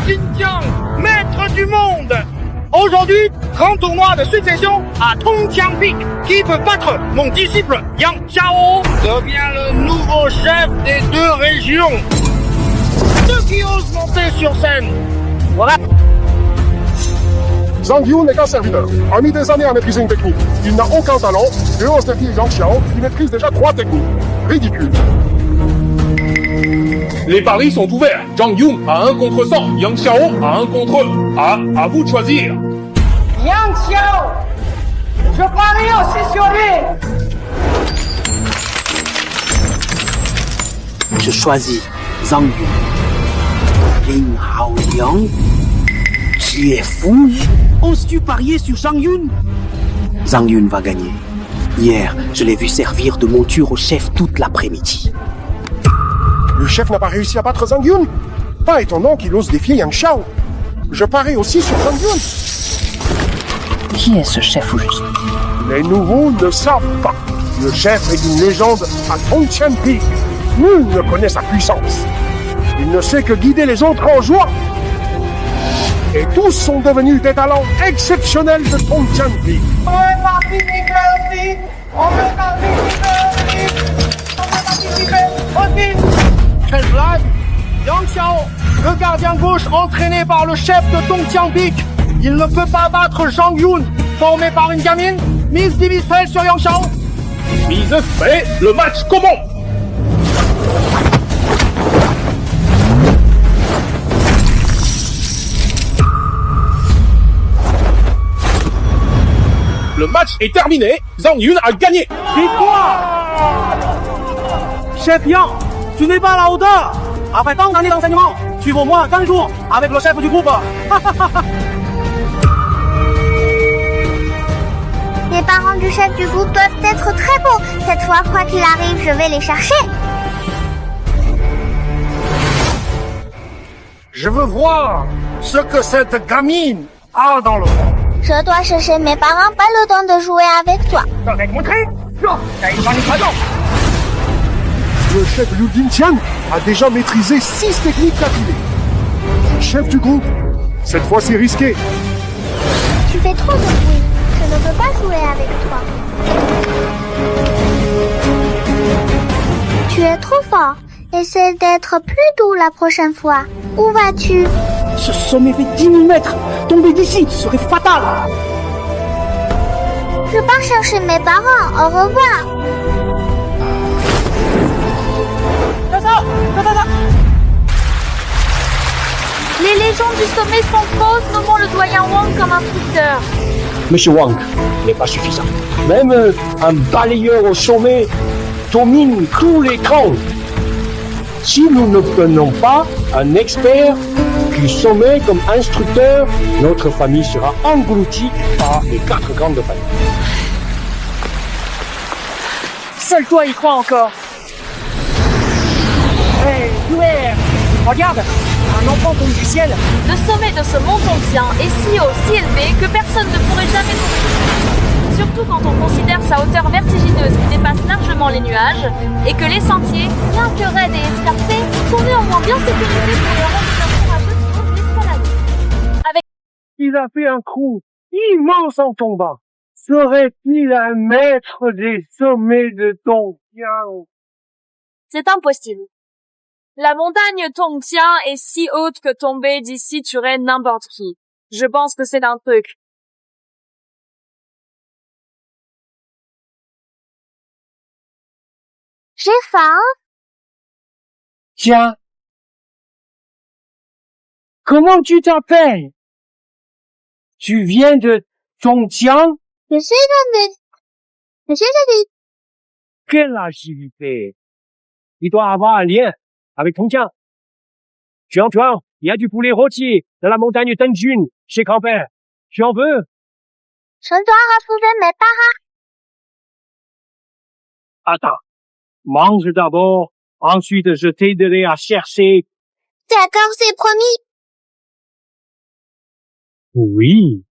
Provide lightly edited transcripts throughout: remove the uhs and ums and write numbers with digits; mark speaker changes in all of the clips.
Speaker 1: Xinjiang, maître du monde. Aujourd'hui, grand tournoi de succession à Tongjiang Peak. Qui peut battre mon disciple Yang Xiao devient le nouveau chef des deux régions. Ceux qui osent monter sur scène. Voilà.
Speaker 2: Zhang Yun n'est qu'un serviteur. A mis des années à maîtriser une technique. Il n'a aucun talent et ose défier Yang Xiao qui maîtrise déjà 3 techniques. Ridicule.
Speaker 3: Les paris sont ouverts. Zhang Yun à 1 contre 100. Yang Xiao à 1 contre 1. À vous de choisir.
Speaker 1: Yang Xiao, je parie aussi sur lui.
Speaker 4: Je choisis Zhang Yun. Lin Haoliang. Tu es fou? Oses-tu parier sur Zhang Yun? Zhang Yun va gagner. Hier, je l'ai vu servir de monture au chef toute l'après-midi.
Speaker 2: Le chef n'a pas réussi à battre Zhang Yun. Pas étonnant qu'il ose défier Yang Xiao. Je parie aussi sur Zhang Yun.
Speaker 4: Qui est ce chef au juste?
Speaker 2: Les nouveaux ne savent pas. Le chef est une légende à Tongjiang Peak. Nul ne connaît sa puissance. Il ne sait que guider les autres en joie. Et tous sont devenus des talents exceptionnels de Tongjiang Peak.
Speaker 1: On veut participer aussi. On veut participer aussi. Quelle blague! Yang Xiao, le gardien gauche entraîné par le chef de Tongjiang Peak. Il ne peut pas battre Zhang Yun, formé par une gamine. Mise divise-t-elle sur Yang Xiao?
Speaker 3: Mise fait, le match commence. Le match est terminé. Zhang Yun a gagné.
Speaker 1: Victoire! Chef Yang, tu n'es pas à la hauteur. Après tant d'années d'enseignement, tu vaux moins qu'un jour avec le chef du groupe.
Speaker 5: Les parents du chef du groupe doivent être très beaux. Cette fois, quoi qu'il arrive, je vais les chercher.
Speaker 1: Je veux voir ce que cette gamine a dans le ventre.
Speaker 5: Je dois chercher mes parents, pas le temps de jouer avec toi.
Speaker 1: Je vais te montrer.
Speaker 2: Le chef Liu Jintian a déjà maîtrisé 6 techniques d'affilée. Chef du groupe, cette fois c'est risqué.
Speaker 5: Tu fais trop de bruit. Je ne peux pas jouer avec toi. Tu es trop fort. Essaie d'être plus doux la prochaine fois. Où vas-tu?
Speaker 1: Ce sommet fait 10 000 mètres. Tomber d'ici serait fatal.
Speaker 5: Je pars chercher mes parents. Au revoir.
Speaker 6: Les légendes du sommet sont fausses, nommons le doyen Wang comme instructeur.
Speaker 7: Monsieur Wang n'est pas suffisant. Même un balayeur au sommet domine tous les crans. Si nous ne prenons pas un expert du sommet comme instructeur, notre famille sera engloutie par les 4 grandes familles.
Speaker 1: Seul toi y crois encore. Hey, Hubert, regarde, un enfant tombe du ciel.
Speaker 6: Le sommet de ce mont Tongjiang est si haut, si élevé que personne ne pourrait jamais tomber. Surtout quand on considère sa hauteur vertigineuse qui dépasse largement les nuages et que les sentiers, bien que raides et escarpés, sont néanmoins bien sécurisés pour les randonneurs courageux qui osent l'escalader.
Speaker 2: Il a fait un coup immense en tombant. Serait-il un maître des sommets de Tongjiang?
Speaker 6: C'est impossible. La montagne Tongjiang est si haute que tomber d'ici tuerait n'importe qui. Je pense que c'est un truc.
Speaker 5: J'ai faim.
Speaker 1: Tiens. Comment tu t'appelles? Tu viens de Tongjiang?
Speaker 5: Je suis David.
Speaker 1: Quelle agilité! Il doit avoir un lien avec Tongjiang. Tu entends? Il y a du poulet rôti dans la montagne Tenjun, chez grand-père. Tu en veux?
Speaker 5: Je dois retrouver mes parents.
Speaker 1: Attends. Mange d'abord, ensuite je t'aiderai à chercher.
Speaker 5: D'accord, c'est promis.
Speaker 1: Oui.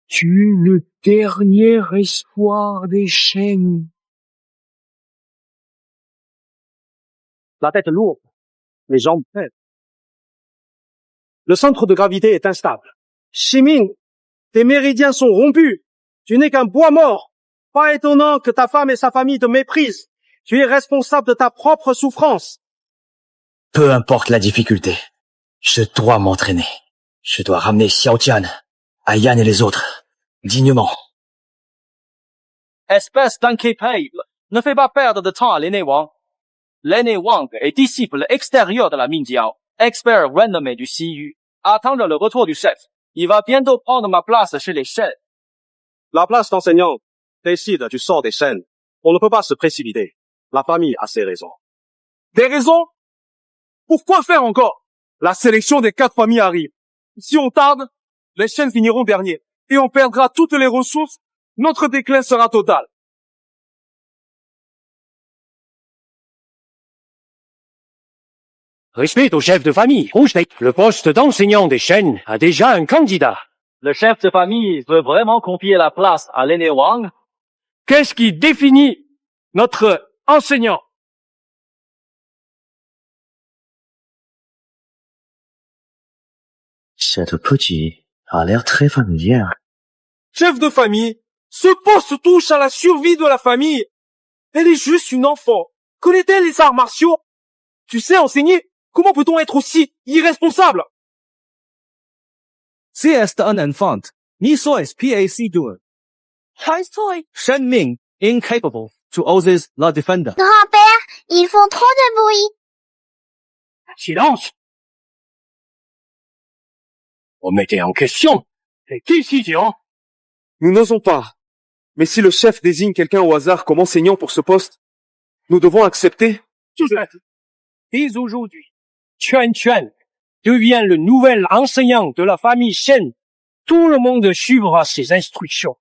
Speaker 1: Tu es le dernier espoir des chaînes. La tête lourde, les jambes prêtes.
Speaker 8: Le centre de gravité est instable. Ximin, tes méridiens sont rompus. Tu n'es qu'un bois mort. Pas étonnant que ta femme et sa famille te méprisent. Tu es responsable de ta propre souffrance.
Speaker 9: Peu importe la difficulté, je dois m'entraîner. Je dois ramener Xiao Tian à Yan et les autres, dignement.
Speaker 10: Espèce d'incapable, ne fais pas perdre de temps à l'aîné Wang. L'aîné Wang est disciple extérieur de la Minjiao, expert renommé du Xiyu. Attendre le retour du chef. Il va bientôt prendre ma place chez les Shen.
Speaker 8: La place d'enseignant décide du sort des Shen. On ne peut pas se précipiter. La famille a ses raisons.
Speaker 3: Des raisons? Pourquoi faire encore? La sélection des 4 familles arrive. Si on tarde, les Shen finiront derniers. Et on perdra toutes les ressources. Notre déclin sera total.
Speaker 7: Respect au chef de famille. Respect. Le poste d'enseignant des Shen a déjà un candidat.
Speaker 10: Le chef de famille veut vraiment confier la place à l'aîné Wang?
Speaker 3: Qu'est-ce qui définit notre enseignant?
Speaker 9: Cette petite a l'air très familière.
Speaker 3: Chef de famille, ce poste touche à la survie de la famille. Elle est juste une enfant. Connaît-elle les arts martiaux? Tu sais enseigner? Comment peut-on être aussi irresponsable?
Speaker 10: Sie ist unentfernt. Ni sois PAC doer. Hai soi Shen Ming, incapable to oser la defender.
Speaker 5: Grand-père, ils font trop de bruit.
Speaker 7: Silence. Remettez en question. C'est décision.
Speaker 3: Nous n'osons pas. Mais si le chef désigne quelqu'un au hasard comme enseignant pour ce poste, nous devons accepter.
Speaker 7: Dès aujourd'hui, Chuan Chuan devient le nouvel enseignant de la famille Shen. Tout le monde suivra ses instructions.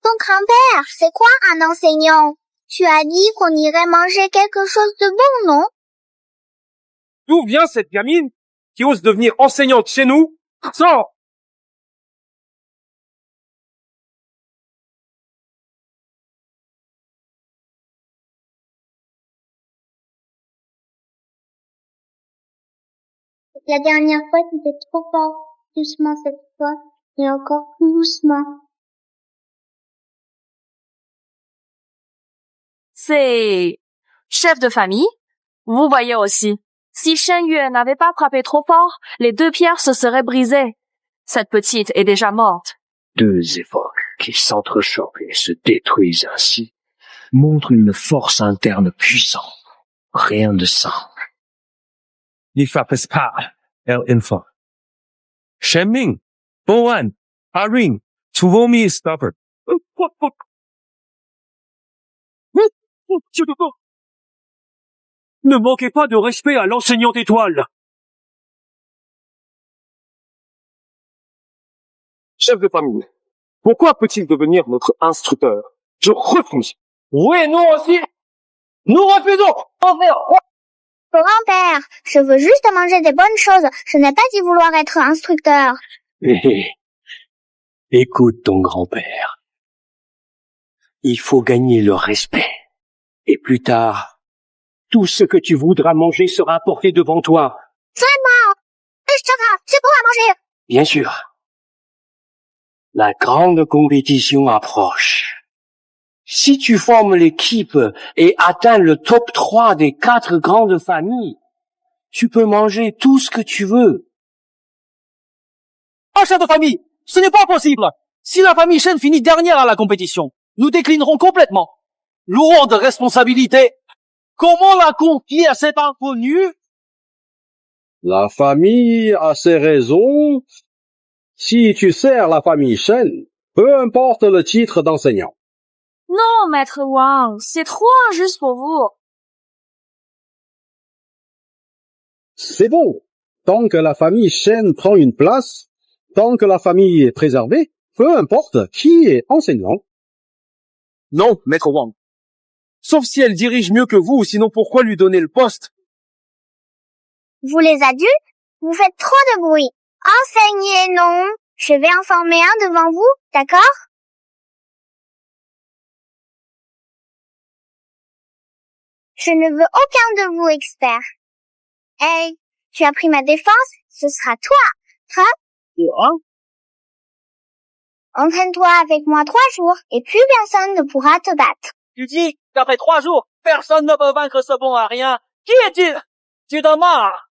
Speaker 5: Ton grand-père, c'est quoi un enseignant? Tu as dit qu'on irait manger quelque chose de bon, non?
Speaker 3: D'où vient cette gamine qui ose devenir enseignante chez nous? Sors!
Speaker 5: La dernière fois, tu étais trop fort. Doucement cette fois, et encore plus doucement.
Speaker 6: C'est... chef de famille? Vous voyez aussi. Si Shen Yue n'avait pas frappé trop fort, les 2 pierres se seraient brisées. Cette petite est déjà morte.
Speaker 7: 2 époques qui s'entrechoquent et se détruisent ainsi montrent une force interne puissante. Rien de simple.
Speaker 3: N'y frappez pas, elle enfant. Shen Ming, Boan, Haring, Tuvomi est stubborn.
Speaker 7: Ne manquez pas de respect à l'enseignante étoile.
Speaker 3: Chef de famille, pourquoi peut-il devenir notre instructeur? Je refuse.
Speaker 10: Oui, nous aussi. Nous refusons.
Speaker 5: Grand-père, je veux juste manger des bonnes choses. Je n'ai pas dit vouloir être instructeur.
Speaker 7: Écoute ton grand-père. Il faut gagner le respect. Et plus tard, tout ce que tu voudras manger sera apporté devant toi.
Speaker 5: Vraiment? C'est bon à manger.
Speaker 7: Bien sûr. La grande compétition approche. Si tu formes l'équipe et atteins le top 3 des 4 grandes familles, tu peux manger tout ce que tu veux.
Speaker 10: Ah, chef de famille, ce n'est pas possible. Si la famille Shen finit dernière à la compétition, nous déclinerons complètement. Lourde responsabilité. Comment la confier à cet inconnu?
Speaker 11: La famille a ses raisons. Si tu sers la famille Shen, peu importe le titre d'enseignant.
Speaker 6: Non, maître Wang, c'est trop injuste pour vous.
Speaker 11: C'est bon. Tant que la famille Shen prend une place, tant que la famille est préservée, peu importe qui est enseignant.
Speaker 3: Non, maître Wang. Sauf si elle dirige mieux que vous, sinon pourquoi lui donner le poste?
Speaker 5: Vous les adultes, vous faites trop de bruit. Enseignez, non. Je vais en former un devant vous, d'accord? Je ne veux aucun de vous experts. Hey, tu as pris ma défense, ce sera toi. Entraîne-toi avec moi 3 jours et plus personne ne pourra te battre.
Speaker 10: Tu dis qu'après 3 jours, personne ne peut vaincre ce bon à rien. Qui est-il? Tu te marres.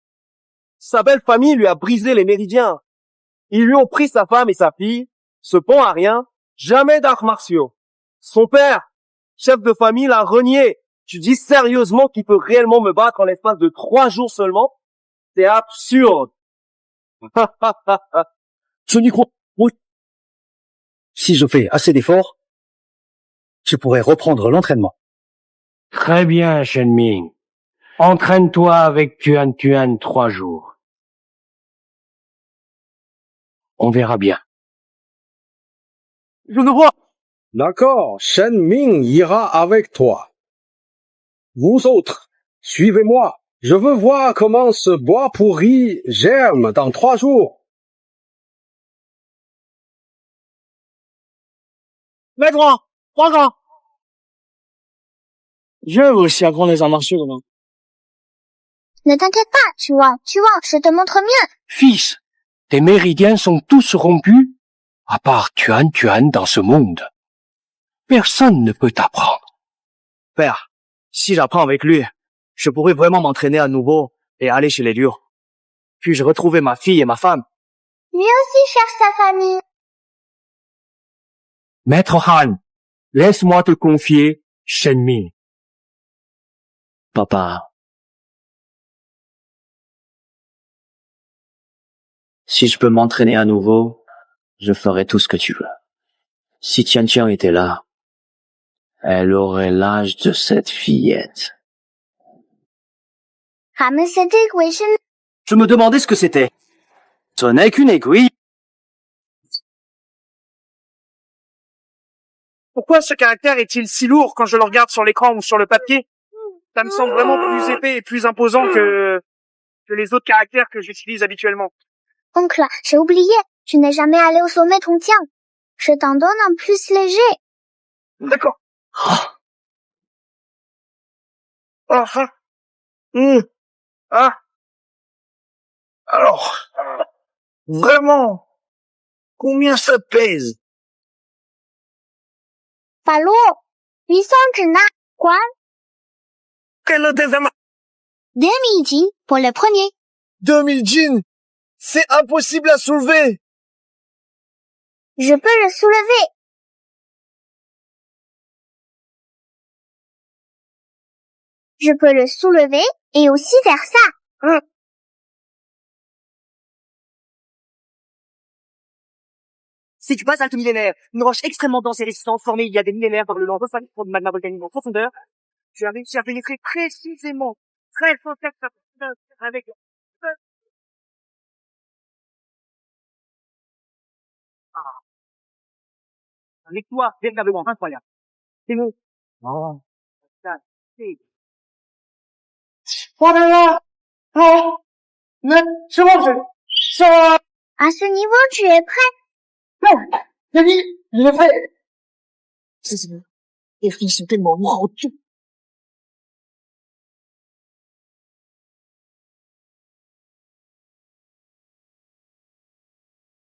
Speaker 3: Sa belle famille lui a brisé les méridiens. Ils lui ont pris sa femme et sa fille. Ce bon à rien, jamais d'arts martiaux. Son père, chef de famille, l'a renié. Tu dis sérieusement qu'il peut réellement me battre en l'espace de 3 jours seulement? C'est absurde.
Speaker 7: Ce n'y crois oui. Si je fais assez d'efforts, je pourrais reprendre l'entraînement.
Speaker 12: Très bien, Shen Ming. Entraîne-toi avec Tuan Tuan 3 jours. On verra bien.
Speaker 3: Je ne vois.
Speaker 11: D'accord, Shen Ming ira avec toi. Vous autres, suivez-moi. Je veux voir comment ce bois pourri germe dans 3 jours.
Speaker 1: Maître, 3 grands. Je veux aussi apprendre les arts martiaux, comment.
Speaker 5: Ne t'inquiète pas, tu vois, je te montre mieux.
Speaker 12: Fils, tes méridiens sont tous rompus, à part Tuan Tuan dans ce monde. Personne ne peut t'apprendre.
Speaker 9: Père, si j'apprends avec lui, je pourrais vraiment m'entraîner à nouveau et aller chez les lieux. Puis-je retrouver ma fille et ma femme?
Speaker 5: Lui aussi cherche sa famille.
Speaker 12: Maître Han, laisse-moi te confier Shen Ming.
Speaker 9: Papa, si je peux m'entraîner à nouveau, je ferai tout ce que tu veux. Si Tian Tian était là, elle aurait l'âge de cette fillette.
Speaker 5: Ramène cette aiguille.
Speaker 9: Je me demandais ce que c'était. Ce n'est qu'une aiguille.
Speaker 8: Pourquoi ce caractère est-il si lourd quand je le regarde sur l'écran ou sur le papier? Ça me semble vraiment plus épais et plus imposant que les autres caractères que j'utilise habituellement.
Speaker 5: Oncle, j'ai oublié. Tu n'es jamais allé au sommet Tongtian. Je t'en donne un plus léger.
Speaker 8: D'accord.
Speaker 1: Alors, vraiment, combien ça pèse?
Speaker 5: Pas lourd. 800 只拿. Quoi?
Speaker 1: Quel était ça?
Speaker 5: 2000 jin pour le premier.
Speaker 1: 2000 jeans? C'est impossible à soulever.
Speaker 5: Je peux le soulever. Je peux le soulever et aussi faire ça.
Speaker 13: C'est du basalte millénaire, une roche extrêmement dense et résistante formée il y a des millénaires par le lent refroidi de magma volcanique en profondeur. J'ai réussi à pénétrer précisément, très avec avec toi, véritablement incroyable. C'est bon. Oh, ça, c'est...
Speaker 1: Voilà. Oh. Mais, c'est bon, ça...
Speaker 5: À ce niveau, tu es prêt?
Speaker 1: Non, j'ai dit, je le fais. C'est bon. Les filles sont tellement mortes.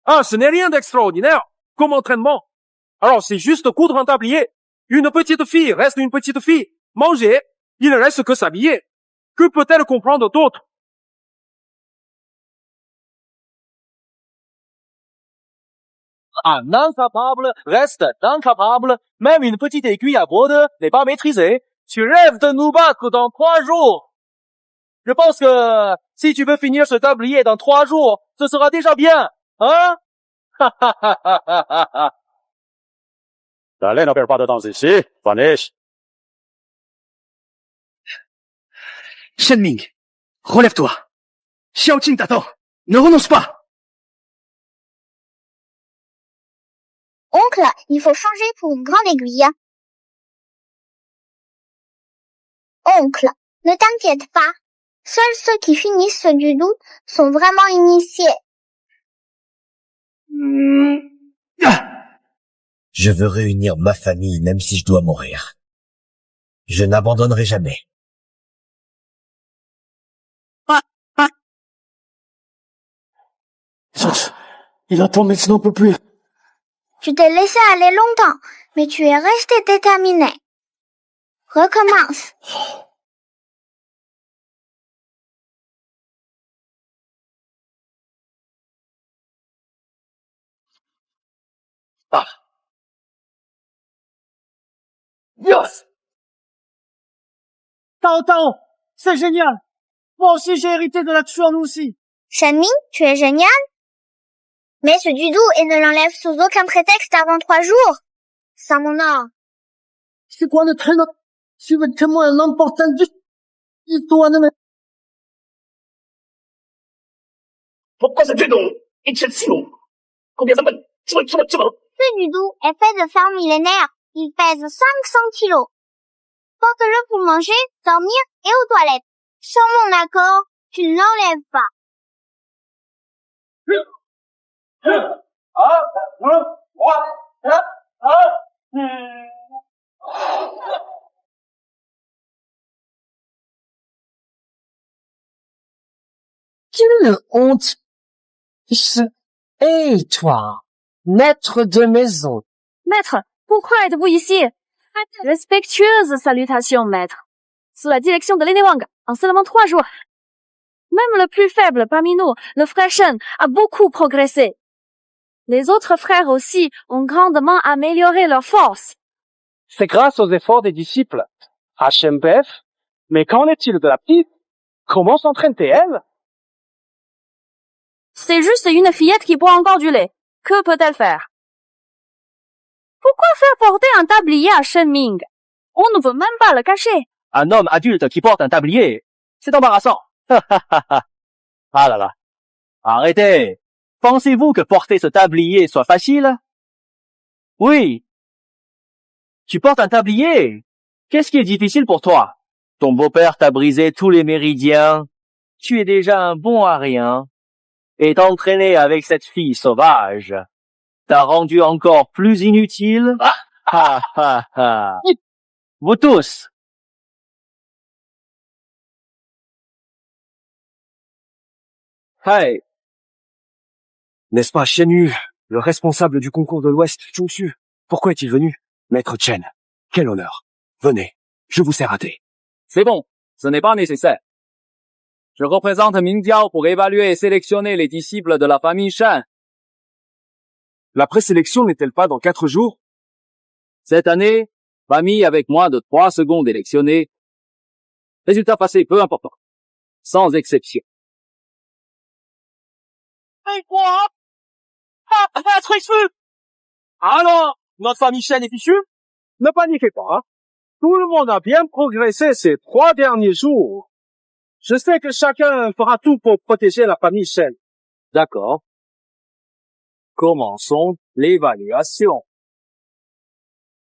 Speaker 3: Ah, ce n'est rien d'extraordinaire comme entraînement. Alors, c'est juste coudre un tablier. Une petite fille reste une petite fille. Manger, il ne reste que s'habiller. Que peut-elle comprendre d'autre?
Speaker 10: Un incapable reste incapable. Même une petite aiguille à brode n'est pas maîtrisée. Tu rêves de nous battre dans 3 jours. Je pense que si tu veux finir ce tablier dans 3 jours, ce sera déjà bien, hein?
Speaker 7: La laine ne perd pas de temps ici, Vanish.
Speaker 9: Shen Ming, relève-toi. Xiao Qing t'attend. Ne renonce pas.
Speaker 5: Oncle, il faut changer pour une grande aiguille. Oncle, ne t'inquiète pas. Seuls ceux qui finissent du doute sont vraiment initiés.
Speaker 9: Je veux réunir ma famille même si je dois mourir. Je n'abandonnerai jamais.
Speaker 12: Il attend, mais je n'en peux plus.
Speaker 5: Tu t'es laissé aller longtemps, mais tu es resté déterminé. Recommence.
Speaker 12: Ah. Yes!
Speaker 13: Tao Tao, c'est génial. Moi aussi, j'ai hérité de la Chuan aussi.
Speaker 5: Shenming, tu es génial. Mets ce du doux et ne l'enlève sous aucun prétexte avant 3 jours. Sans mon or.
Speaker 13: C'est quoi le traîneau? Tu veux témoin l'important du histoire de
Speaker 7: Pourquoi ce donc? Et si long? Combien ça peut?
Speaker 5: Ce du doux est fait de fer millénaire. Il pèse 500 kilos. Porte-le pour manger, dormir et aux toilettes. Sans mon accord, tu ne l'enlèves pas.
Speaker 13: Quelle honte! Hé, toi, maître de maison.
Speaker 6: Maître, pourquoi êtes-vous ici? Respectueuse salutation, maître. Sous la direction de l'aîné Wang, en seulement 3 jours. Même le plus faible parmi nous, le frère Shen, a beaucoup progressé. Les autres frères aussi ont grandement amélioré leur force.
Speaker 8: C'est grâce aux efforts des disciples. HMPF, mais qu'en est-il de la petite? Comment s'entraîne-t-elle?
Speaker 6: C'est juste une fillette qui boit encore du lait. Que peut-elle faire? Pourquoi faire porter un tablier à Shenming? On ne peut même pas le cacher.
Speaker 10: Un homme adulte qui porte un tablier, c'est embarrassant. Ah là là. Arrêtez. Pensez-vous que porter ce tablier soit facile? Oui. Tu portes un tablier. Qu'est-ce qui est difficile pour toi? Ton beau-père t'a brisé tous les méridiens. Tu es déjà un bon à rien. Et t'entraîner avec cette fille sauvage t'a rendu encore plus inutile. Ha ha ha. Vous tous.
Speaker 3: Hey. N'est-ce pas Chen Yu, le responsable du concours de l'Ouest, Chongxu? Pourquoi est-il venu? Maître Chen, quel honneur. Venez, je vous sers à thé.
Speaker 10: C'est bon, ce n'est pas nécessaire. Je représente Mingjiao pour évaluer et sélectionner les disciples de la famille Shen.
Speaker 3: La présélection n'est-elle pas dans 4 jours?
Speaker 10: Cette année, famille avec moins de 3 secondes électionnée. Résultat passé peu important. Sans exception.
Speaker 13: Hey, quoi? Maître Xu!
Speaker 8: Alors, notre famille Shen est fichue? Ne paniquez pas, hein. Tout le monde a bien progressé ces 3 derniers jours. Je sais que chacun fera tout pour protéger la famille Shen.
Speaker 10: D'accord. Commençons l'évaluation.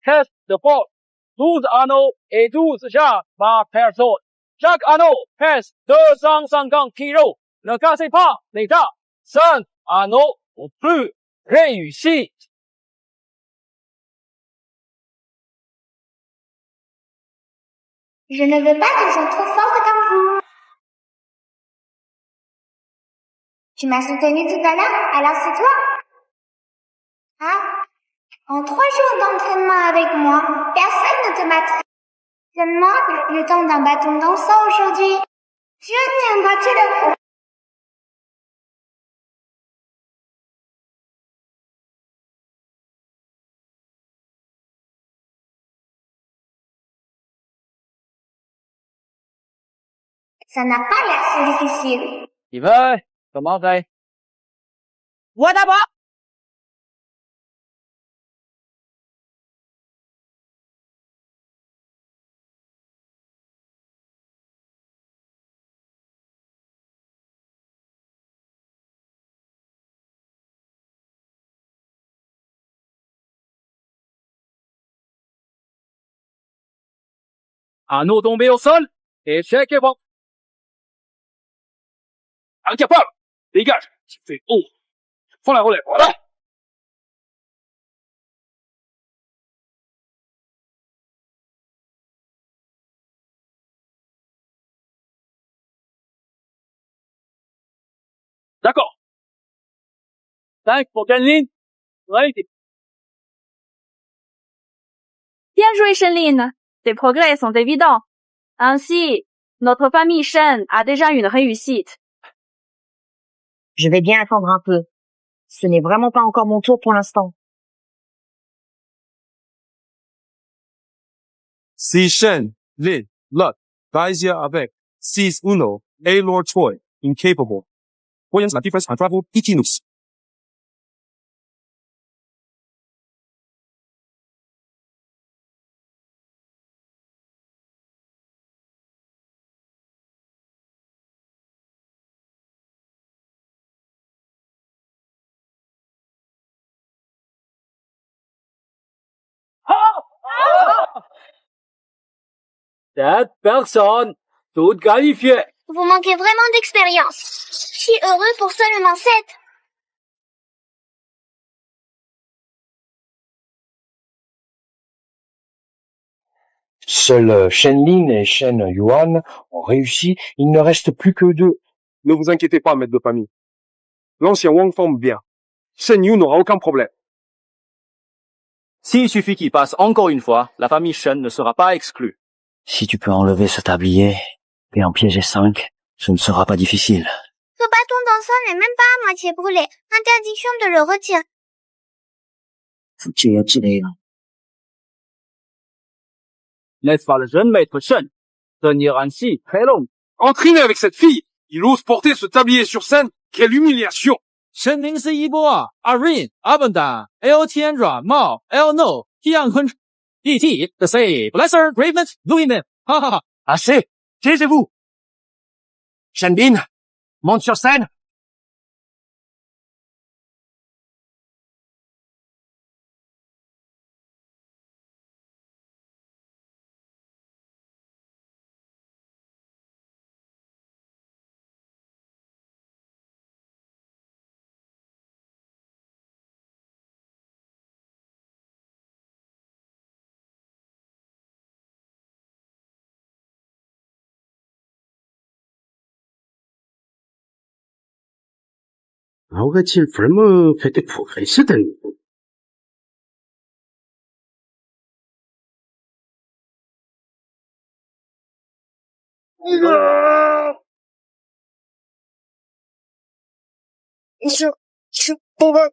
Speaker 8: Test de force. 12 anneaux et 12 jambes par personne. Chaque anneau pèse 250 kilos. Ne cassez pas les jambes. 5 anneaux ou plus. Réussite.
Speaker 5: Je ne veux pas de gens trop fortes comme vous. Tu m'as soutenu tout à l'heure, alors c'est toi. Ah, en 3 jours d'entraînement avec moi, personne ne te battra. Seulement le temps d'un bâton dansant aujourd'hui. Tu tiendras-tu le coup? Ça n'a pas l'air si difficile.
Speaker 10: Chị ơi, cầm áo đây.
Speaker 13: What about?
Speaker 10: Anneau tombé au sol. Échec et bon. Incapable. Dégage. Tu fais haut. Prends la relève. Voilà. D'accord. 5 pour Kenlin. Right.
Speaker 6: Bien joué, Shenlin. Tes progrès sont évidents. Ainsi, notre famille Shen a déjà une réussite.
Speaker 13: Je vais bien attendre un peu. Ce n'est vraiment pas encore mon tour pour l'instant.
Speaker 3: Si Shen, Lin, Lot, Baisia avec 6-1, A-Lord Choi, incapable. Voyons la différence entre vous, Itinus.
Speaker 10: Cette personne, toute qualifiée.
Speaker 5: Vous manquez vraiment d'expérience. Je suis heureux pour seulement 7.
Speaker 12: Seuls Shenlin et Shen Yuan ont réussi, il ne reste plus que 2.
Speaker 2: Ne vous inquiétez pas, maître de famille. L'ancien Wang forme bien. Shen Yu n'aura aucun problème.
Speaker 10: S'il suffit qu'il passe encore une fois, la famille Shen ne sera pas exclue.
Speaker 9: Si tu peux enlever ce tablier et en piéger 5, ce ne sera pas difficile.
Speaker 5: Ce bâton d'encens n'est même pas à moitié brûlé. Interdiction de le retirer.
Speaker 10: N'est-ce pas le jeune maître Shen tenir ainsi très long?
Speaker 2: Entraîné avec cette fille, il ose porter ce tablier sur scène. Quelle humiliation!
Speaker 10: 神灵是一波啊 ，Arin、阿本达、El Tiandra、Mao、El No、Tian Kun、E.T. The Say、Blesser、Raven、Louis-Man，哈哈哈。
Speaker 12: Assez! Taisez-vous! Shenbin, monte sur scène!
Speaker 11: Aurait-il vraiment fait des progrès cette année?
Speaker 5: Je pourrais...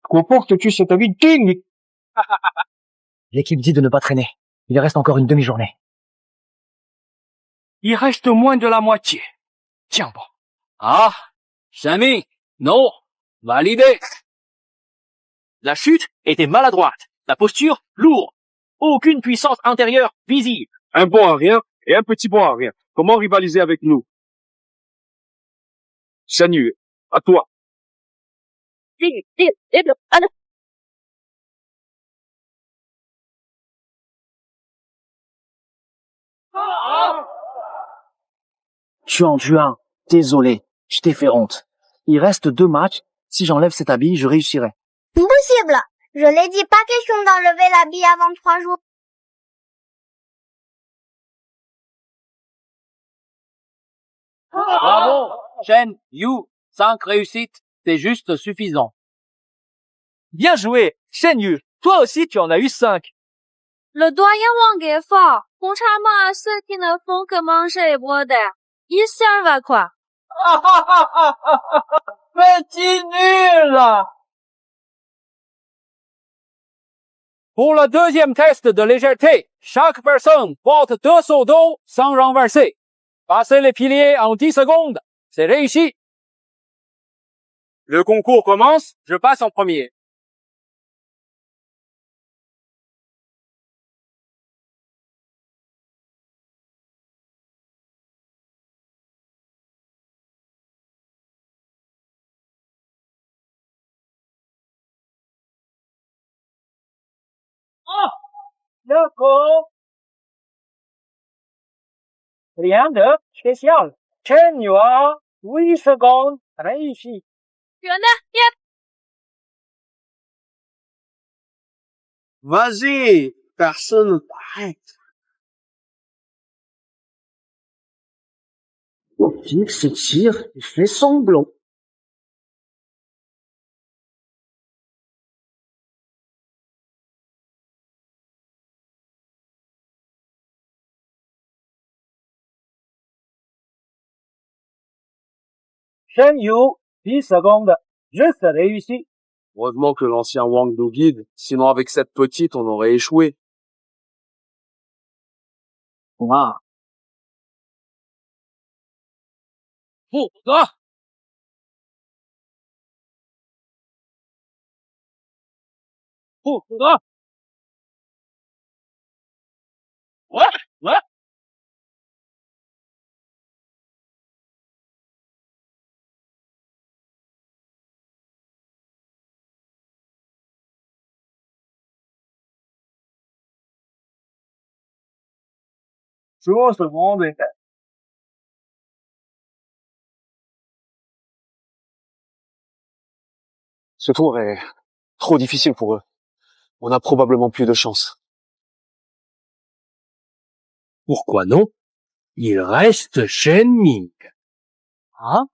Speaker 12: Comportes-tu cet avis digne?
Speaker 9: L'équipe dit de ne pas traîner. Il reste encore une demi-journée.
Speaker 12: Il reste moins de la moitié. Tiens bon.
Speaker 10: Ah, Shami, non, validé. La chute était maladroite, la posture lourde, aucune puissance intérieure visible.
Speaker 2: Un bon à rien et un petit bon à rien. Comment rivaliser avec nous? Shen Yu, à toi.
Speaker 9: Juan, désolé, je t'ai fait honte. Il reste 2 matchs. Si j'enlève cet habit, je réussirai.
Speaker 5: Impossible. Je l'ai dit, pas question d'enlever l'habit avant 3 jours.
Speaker 10: Bravo, Shen Yu, 5 réussites, c'est juste suffisant. Bien joué, Shen Yu, toi aussi tu en as eu 5.
Speaker 6: Le doyen Wang est fort. Contrairement à ceux qui ne font que manger et boire d'air. Il servent à quoi?
Speaker 10: Petit nul! Pour le deuxième test de légèreté, chaque personne porte 2 seaux d'eau sans renverser. Passez les piliers en 10 secondes. C'est réussi. Le concours commence, je passe en premier. Ah, d'accord. Rien de spécial. Chen Yuan, 8 secondes, réussi.
Speaker 6: Yep.
Speaker 11: Vas-y, personne arrête.
Speaker 4: Au pire, s'étire et fait semblant.
Speaker 8: Shen Yu, 10 secondes. Juste réussi.
Speaker 14: Heureusement que l'ancien Wang nous guide, sinon avec cette petite, on aurait échoué.
Speaker 4: Wow.
Speaker 10: 不得，不得，喂喂，12
Speaker 8: secondes.
Speaker 14: Ce tour est trop difficile pour eux. On a probablement plus de chance.
Speaker 12: Pourquoi non? Il reste Shen Ming.
Speaker 10: Hein?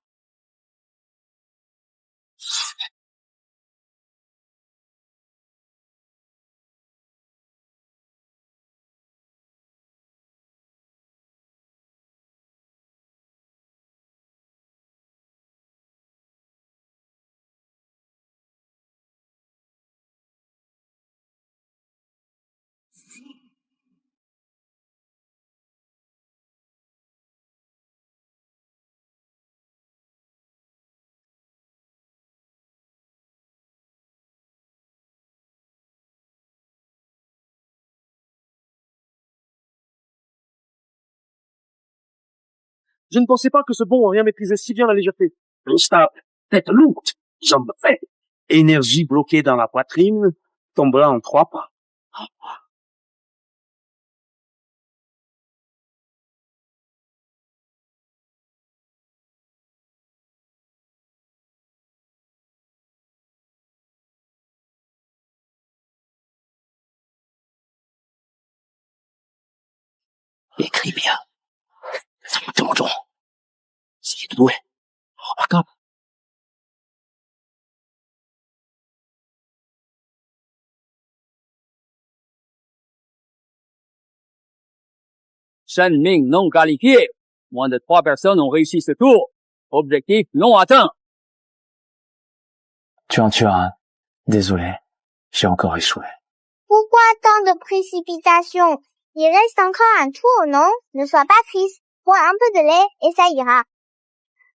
Speaker 8: Je ne pensais pas que ce bon rien maîtrisait si bien la légèreté.
Speaker 4: Instable, tête lourde, jambes faibles, énergie bloquée dans la poitrine, tombera en 3 pas. Écris bien. Demandons. C'est doué. Regarde.
Speaker 10: Shen Ming non qualifié. Moins de 3 personnes ont réussi ce tour. Objectif non atteint.
Speaker 9: Tuan, désolé, j'ai encore échoué.
Speaker 5: Pourquoi tant de précipitation? Il reste encore un tour, non? Ne sois pas triste. Bois un peu de lait et ça ira.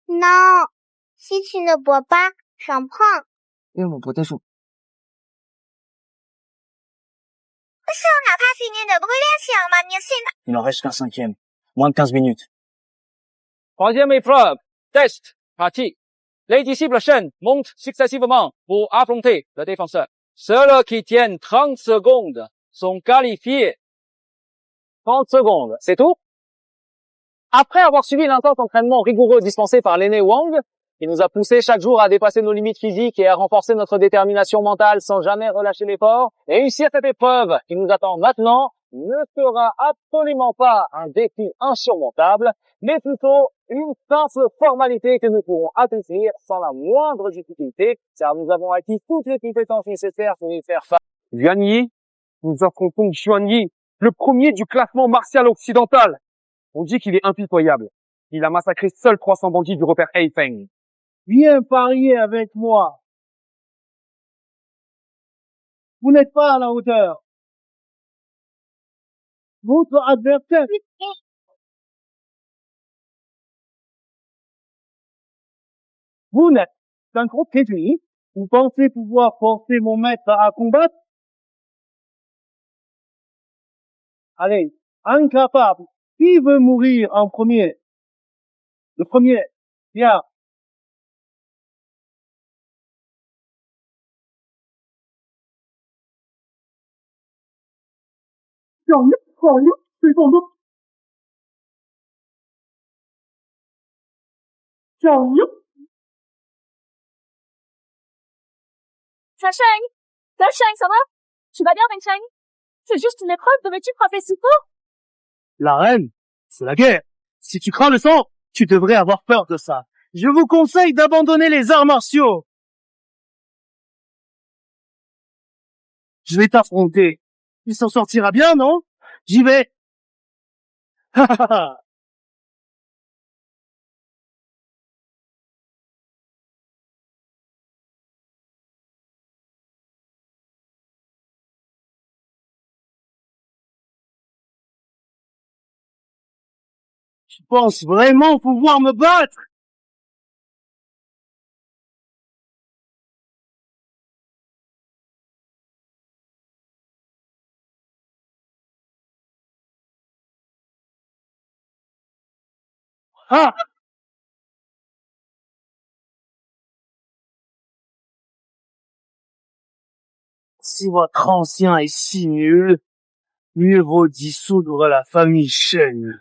Speaker 5: Non, si tu ne bois pas, j'en prends.
Speaker 13: 因为我不再说。
Speaker 9: Il en reste qu'un 5e. Moins de 15 minutes.
Speaker 10: Troisième épreuve. Test. Pratique. Les disciples Shen montent successivement pour affronter le défenseur. Ceux qui tiennent 30 secondes sont qualifiés. 30 secondes, c'est tout? Après avoir suivi l'intense entraînement rigoureux dispensé par l'aîné Wang, qui nous a poussé chaque jour à dépasser nos limites physiques et à renforcer notre détermination mentale sans jamais relâcher l'effort, réussir cette épreuve qui nous attend maintenant ne sera absolument pas un défi insurmontable, mais plutôt une simple formalité que nous pourrons accomplir sans la moindre difficulté, car nous avons acquis toutes les compétences nécessaires pour y faire face.
Speaker 8: Yuan Yi, nous affrontons Xuan Yi, le premier du classement martial occidental. On dit qu'il est impitoyable. Il a massacré seul 300 bandits du repère Heifeng. Viens parier avec moi. Vous n'êtes pas à la hauteur. Votre adversaire. Vous n'êtes qu'un gros piétini. Vous pensez pouvoir forcer mon maître à combattre? Allez, incapable. Qui veut mourir en premier? Le premier. Bien.
Speaker 6: Feng, ça va? Tu vas bien, Feng? C'est juste une épreuve, devais-tu frapper si fort?
Speaker 8: La reine, c'est la guerre. Si tu crains le sang, Tu devrais avoir peur de ça. Je vous conseille d'abandonner les arts martiaux. Je vais t'affronter. Tu s'en sortiras bien, non? J'y vais. Tu penses vraiment pouvoir me battre? Ah! Si votre ancien est si nul, mieux vaut dissoudre la famille Shen.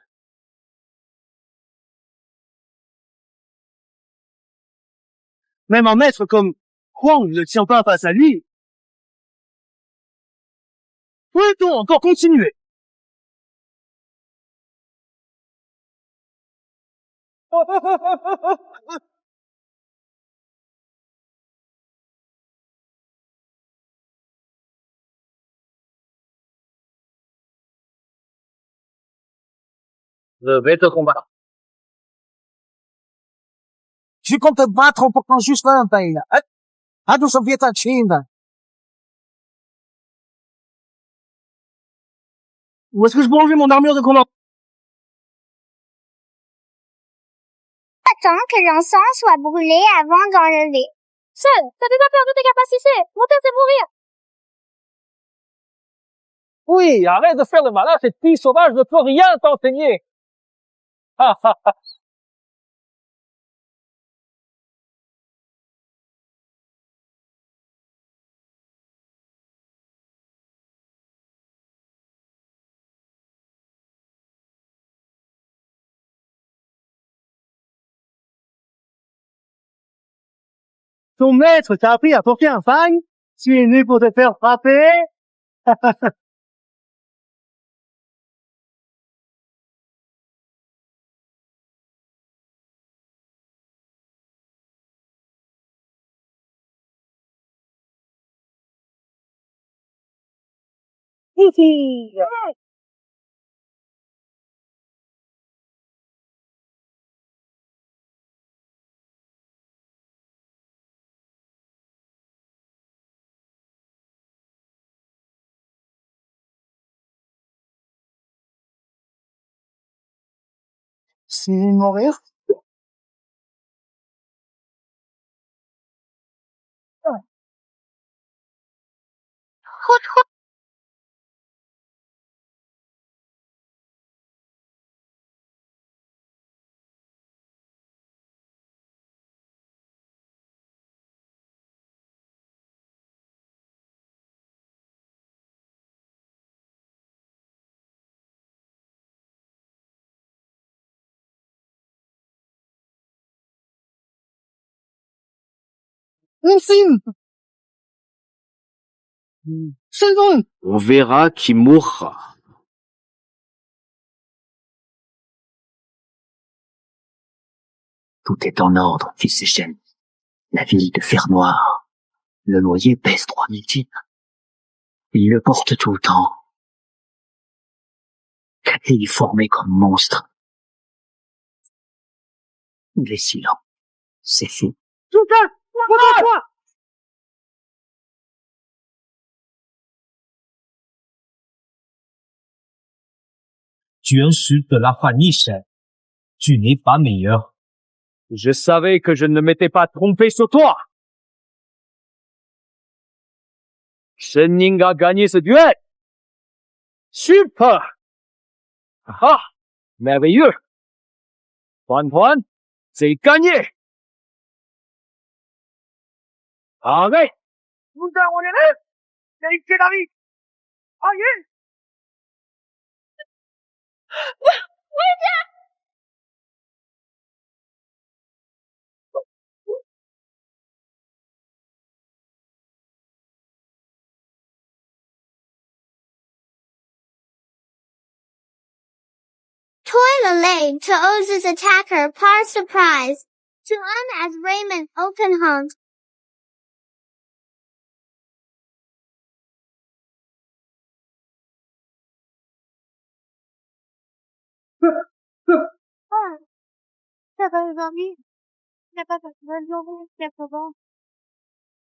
Speaker 8: Même un maître comme Huang ne tient pas face à lui. Peut-on encore continuer? Je vais te combattre.
Speaker 13: Je compte te battre en portant juste un pain. Hadu Sovieta Chine.
Speaker 8: Où est-ce que je peux enlever mon armure de combat?
Speaker 5: Attends que l'encens soit brûlé avant d'enlever.
Speaker 6: Seul, ça fait pas peur de tes capacités. Mon test c'est mourir.
Speaker 10: Oui, arrête de faire le malin, cette fille sauvage ne peut rien t'enseigner.
Speaker 8: Ton maître t'a appris à porter un fang? Tu es né pour te faire frapper? C'est mourir? Mon film! C'est bon!
Speaker 9: On verra qui mourra. Tout est en ordre, fils Shen. La ville de Fer Noir. Le loyer pèse 3000 types. Il le porte tout le temps. Il est formé comme monstre. Il est si lent. C'est fou.
Speaker 8: Souka! Toi!
Speaker 3: Tu insultes la famille Shen. Tu n'es pas meilleur.
Speaker 10: Je savais que je ne m'étais pas trompé sur toi. Shen Ning a gagné ce duel. Super! Ah! Merveilleux! Huan Huan, c'est gagné! Arrête!
Speaker 1: Nous avons l'élève! C'est la vie! Aïe!
Speaker 5: Toilet to Oz's attacker par surprise. To as Raymond Openhunt.
Speaker 13: Ça va aujourd'hui? N'a pas passé bonne journée, c'est comment?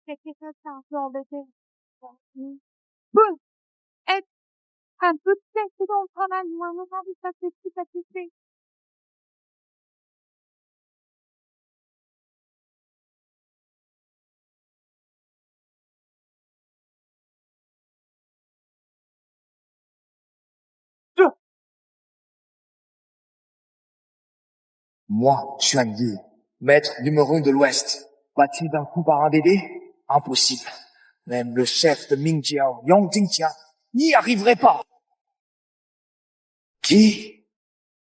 Speaker 13: Quelque chose t'a un peu embêté. Bon! Et, un peu de tête dans le travail, moi, mon avis, ça c'est tout satisfait.
Speaker 1: Moi, Xuan Yi, maître numéro 1 de l'Ouest, battu d'un coup par un bébé? Impossible. Même le chef de Mingjiao, Yang Jingjia, n'y arriverait pas. Qui?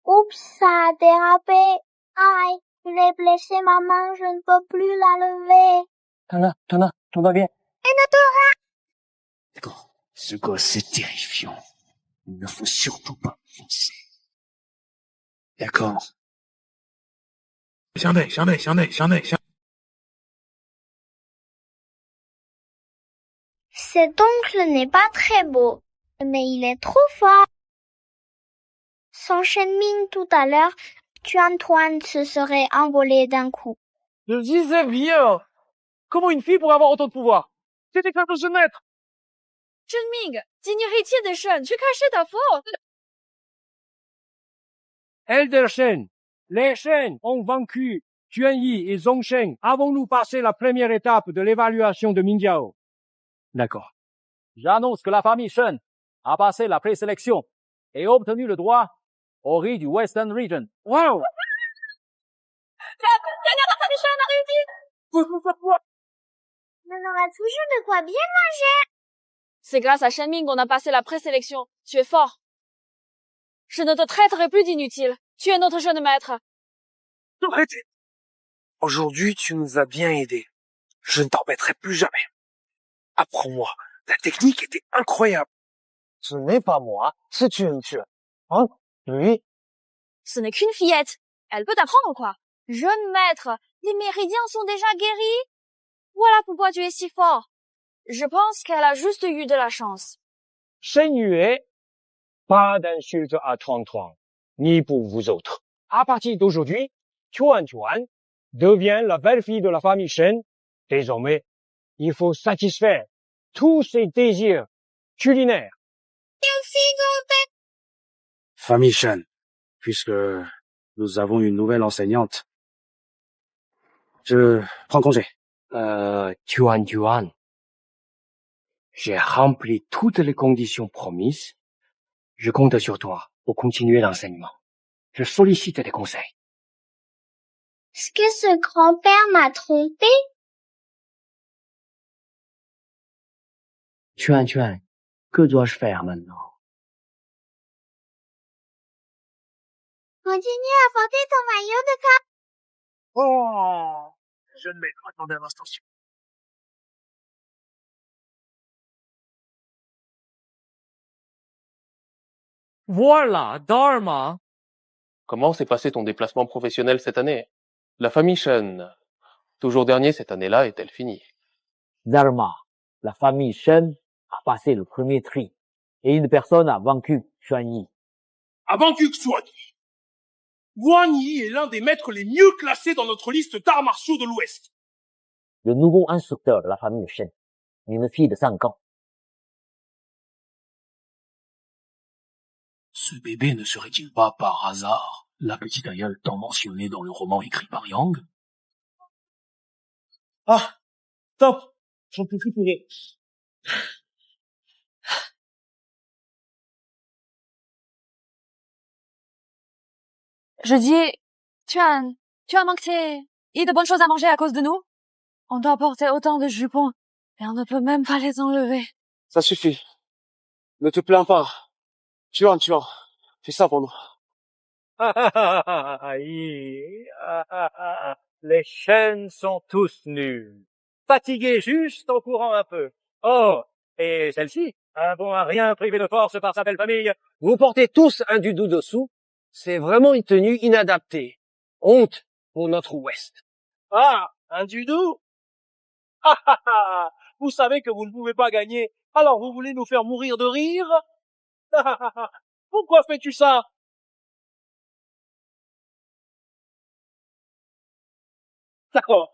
Speaker 5: Oups, ça a dérapé. Aïe, j'ai blessé ma main, je ne peux plus la lever.
Speaker 9: Tana, tout va bien.
Speaker 5: Et Natora!
Speaker 4: D'accord. Ce gosse est terrifiant. Il ne faut surtout pas foncer. D'accord.
Speaker 1: Xiang Dai.
Speaker 5: Cet oncle n'est pas très beau, mais il est trop fort. Sans Shenming tout à l'heure, Tuan se serait envolé d'un coup.
Speaker 3: Je disais bien. Comment une fille pourrait avoir autant de pouvoir? C'est éclair de jeune maître.
Speaker 6: 真命，今天黑气的神去看是的父。
Speaker 12: Elder Shen, les Shen ont vaincu Xuanyi et Zhongsheng. Avons-nous passé la première étape de l'évaluation de Mingjiao?
Speaker 10: D'accord. J'annonce que la famille Shen a passé la présélection et obtenu le droit au riz du Western Region.
Speaker 3: Wow!
Speaker 6: La famille Shen a réussi.
Speaker 5: On aura toujours de quoi bien manger.
Speaker 6: C'est grâce à Shenming qu'on a passé la présélection. Tu es fort. Je ne te traiterai plus d'inutile. Tu es notre jeune maître.
Speaker 2: Arrêtez. Aujourd'hui, tu nous as bien aidés. Je ne t'embêterai plus jamais. Apprends-moi. Ta technique était incroyable.
Speaker 13: Ce n'est pas moi, c'est Tuan. Hein? Lui?
Speaker 6: Ce n'est qu'une fillette. Elle peut t'apprendre quoi? Jeune maître, les méridiens sont déjà guéris. Voilà pourquoi tu es si fort. Je pense qu'elle a juste eu de la chance.
Speaker 12: Shen Yue, pas d'insulte à Tuan, ni pour vous autres. À partir d'aujourd'hui, Tuan devient la belle-fille de la famille Shen. Désormais, il faut satisfaire tous ses désirs culinaires.
Speaker 11: Famille Shen, puisque nous avons une nouvelle enseignante, je prends congé.
Speaker 12: Tuan, j'ai rempli toutes les conditions promises. Je compte sur toi pour continuer l'enseignement. Je sollicite tes conseils.
Speaker 5: Est-ce que ce grand-père m'a trompé?
Speaker 9: Tuan, que dois-je faire maintenant?
Speaker 5: Continue à porter ton maillot de cap.
Speaker 2: Oh! Jeune maître, attendez un instant.
Speaker 3: Voilà, Dharma.
Speaker 14: Comment s'est passé ton déplacement professionnel cette année? La famille Shen, toujours dernier cette année-là, est-elle finie?
Speaker 15: Dharma, la famille Shen a passé le premier tri et une personne a vaincu Xuanyi.
Speaker 2: A vaincu Xuanyi. Wang Yi est l'un des maîtres les mieux classés dans notre liste d'arts martiaux de l'Ouest.
Speaker 15: Le nouveau instructeur de la famille Shen, une fille de 5 ans.
Speaker 4: Ce bébé ne serait-il pas par hasard la petite aïeule tant mentionnée dans le roman écrit par Yang?
Speaker 3: Ah, top. J'en peux plus courir.
Speaker 6: Je dis, tu as manqué de bonnes choses à manger à cause de nous? On doit porter autant de jupons et on ne peut même pas les enlever.
Speaker 14: Ça suffit. Ne te plains pas. Tuan, fais ça pour nous.
Speaker 12: Les Shen sont tous nuls. Fatigués juste en courant un peu. Oh, et celle-ci, un bon à rien privé de force par sa belle famille.
Speaker 11: Vous portez tous un dudou dessous
Speaker 13: C'est vraiment une tenue inadaptée. Honte pour notre Ouest.
Speaker 3: Ah, un judo? Ah ah ah! Vous savez que vous ne pouvez pas gagner, alors vous voulez nous faire mourir de rire? Ah ah ah ah! Pourquoi fais-tu ça? D'accord.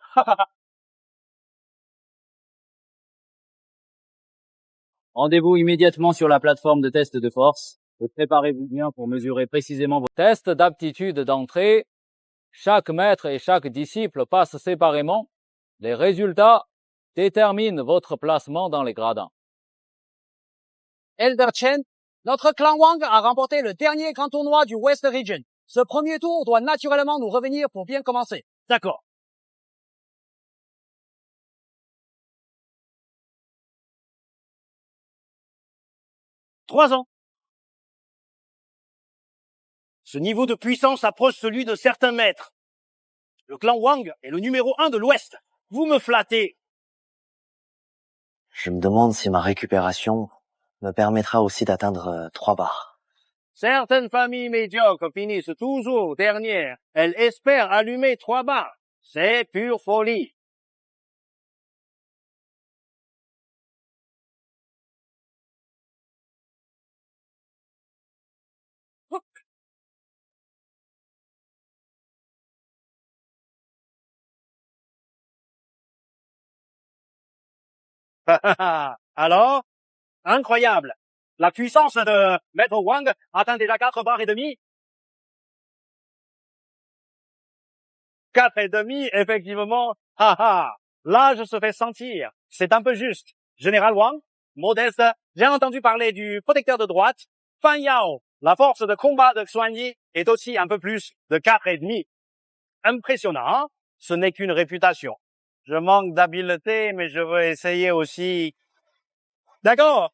Speaker 10: Rendez-vous immédiatement sur la plateforme de test de force. Préparez-vous bien pour mesurer précisément vos tests d'aptitude d'entrée. Chaque maître et chaque disciple passent séparément. Les résultats déterminent votre placement dans les gradins.
Speaker 13: Elder Chen, notre clan Wang a remporté le dernier grand tournoi du West Region. Ce premier tour doit naturellement nous revenir pour bien commencer.
Speaker 3: D'accord.
Speaker 1: Trois ans. Ce niveau de puissance approche celui de certains maîtres. Le clan Wang est le numéro 1 de l'Ouest. Vous me flattez.
Speaker 16: Je me demande si ma récupération me permettra aussi d'atteindre 3 bars.
Speaker 1: Certaines familles médiocres finissent toujours dernières. Elles espèrent allumer 3 bars. C'est pure folie. Alors, incroyable. La puissance de Maître Wang atteint déjà 4 bars et demi. 4 et demi, effectivement. L'âge se fait sentir. C'est un peu juste. Général Wang, modeste, j'ai entendu parler du protecteur de droite, Fan Yao. La force de combat de Xuan Yi est aussi un peu plus de 4 et demi. Impressionnant, hein? Ce n'est qu'une réputation. Je manque d'habileté, mais je veux essayer aussi. D'accord.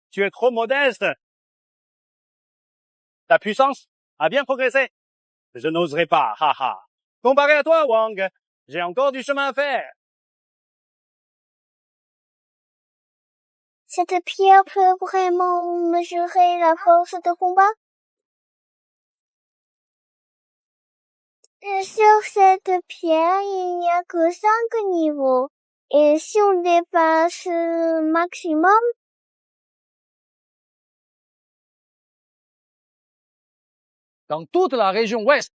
Speaker 1: Tu es trop modeste. Ta puissance a bien progressé. Je n'oserais pas. Comparé à toi, Wang, j'ai encore du chemin à faire.
Speaker 5: Cette pierre peut vraiment mesurer la force de combat? Sur cette pierre, il n'y a que 5 niveaux. Et si on dépasse le maximum?
Speaker 13: Dans toute la région Ouest,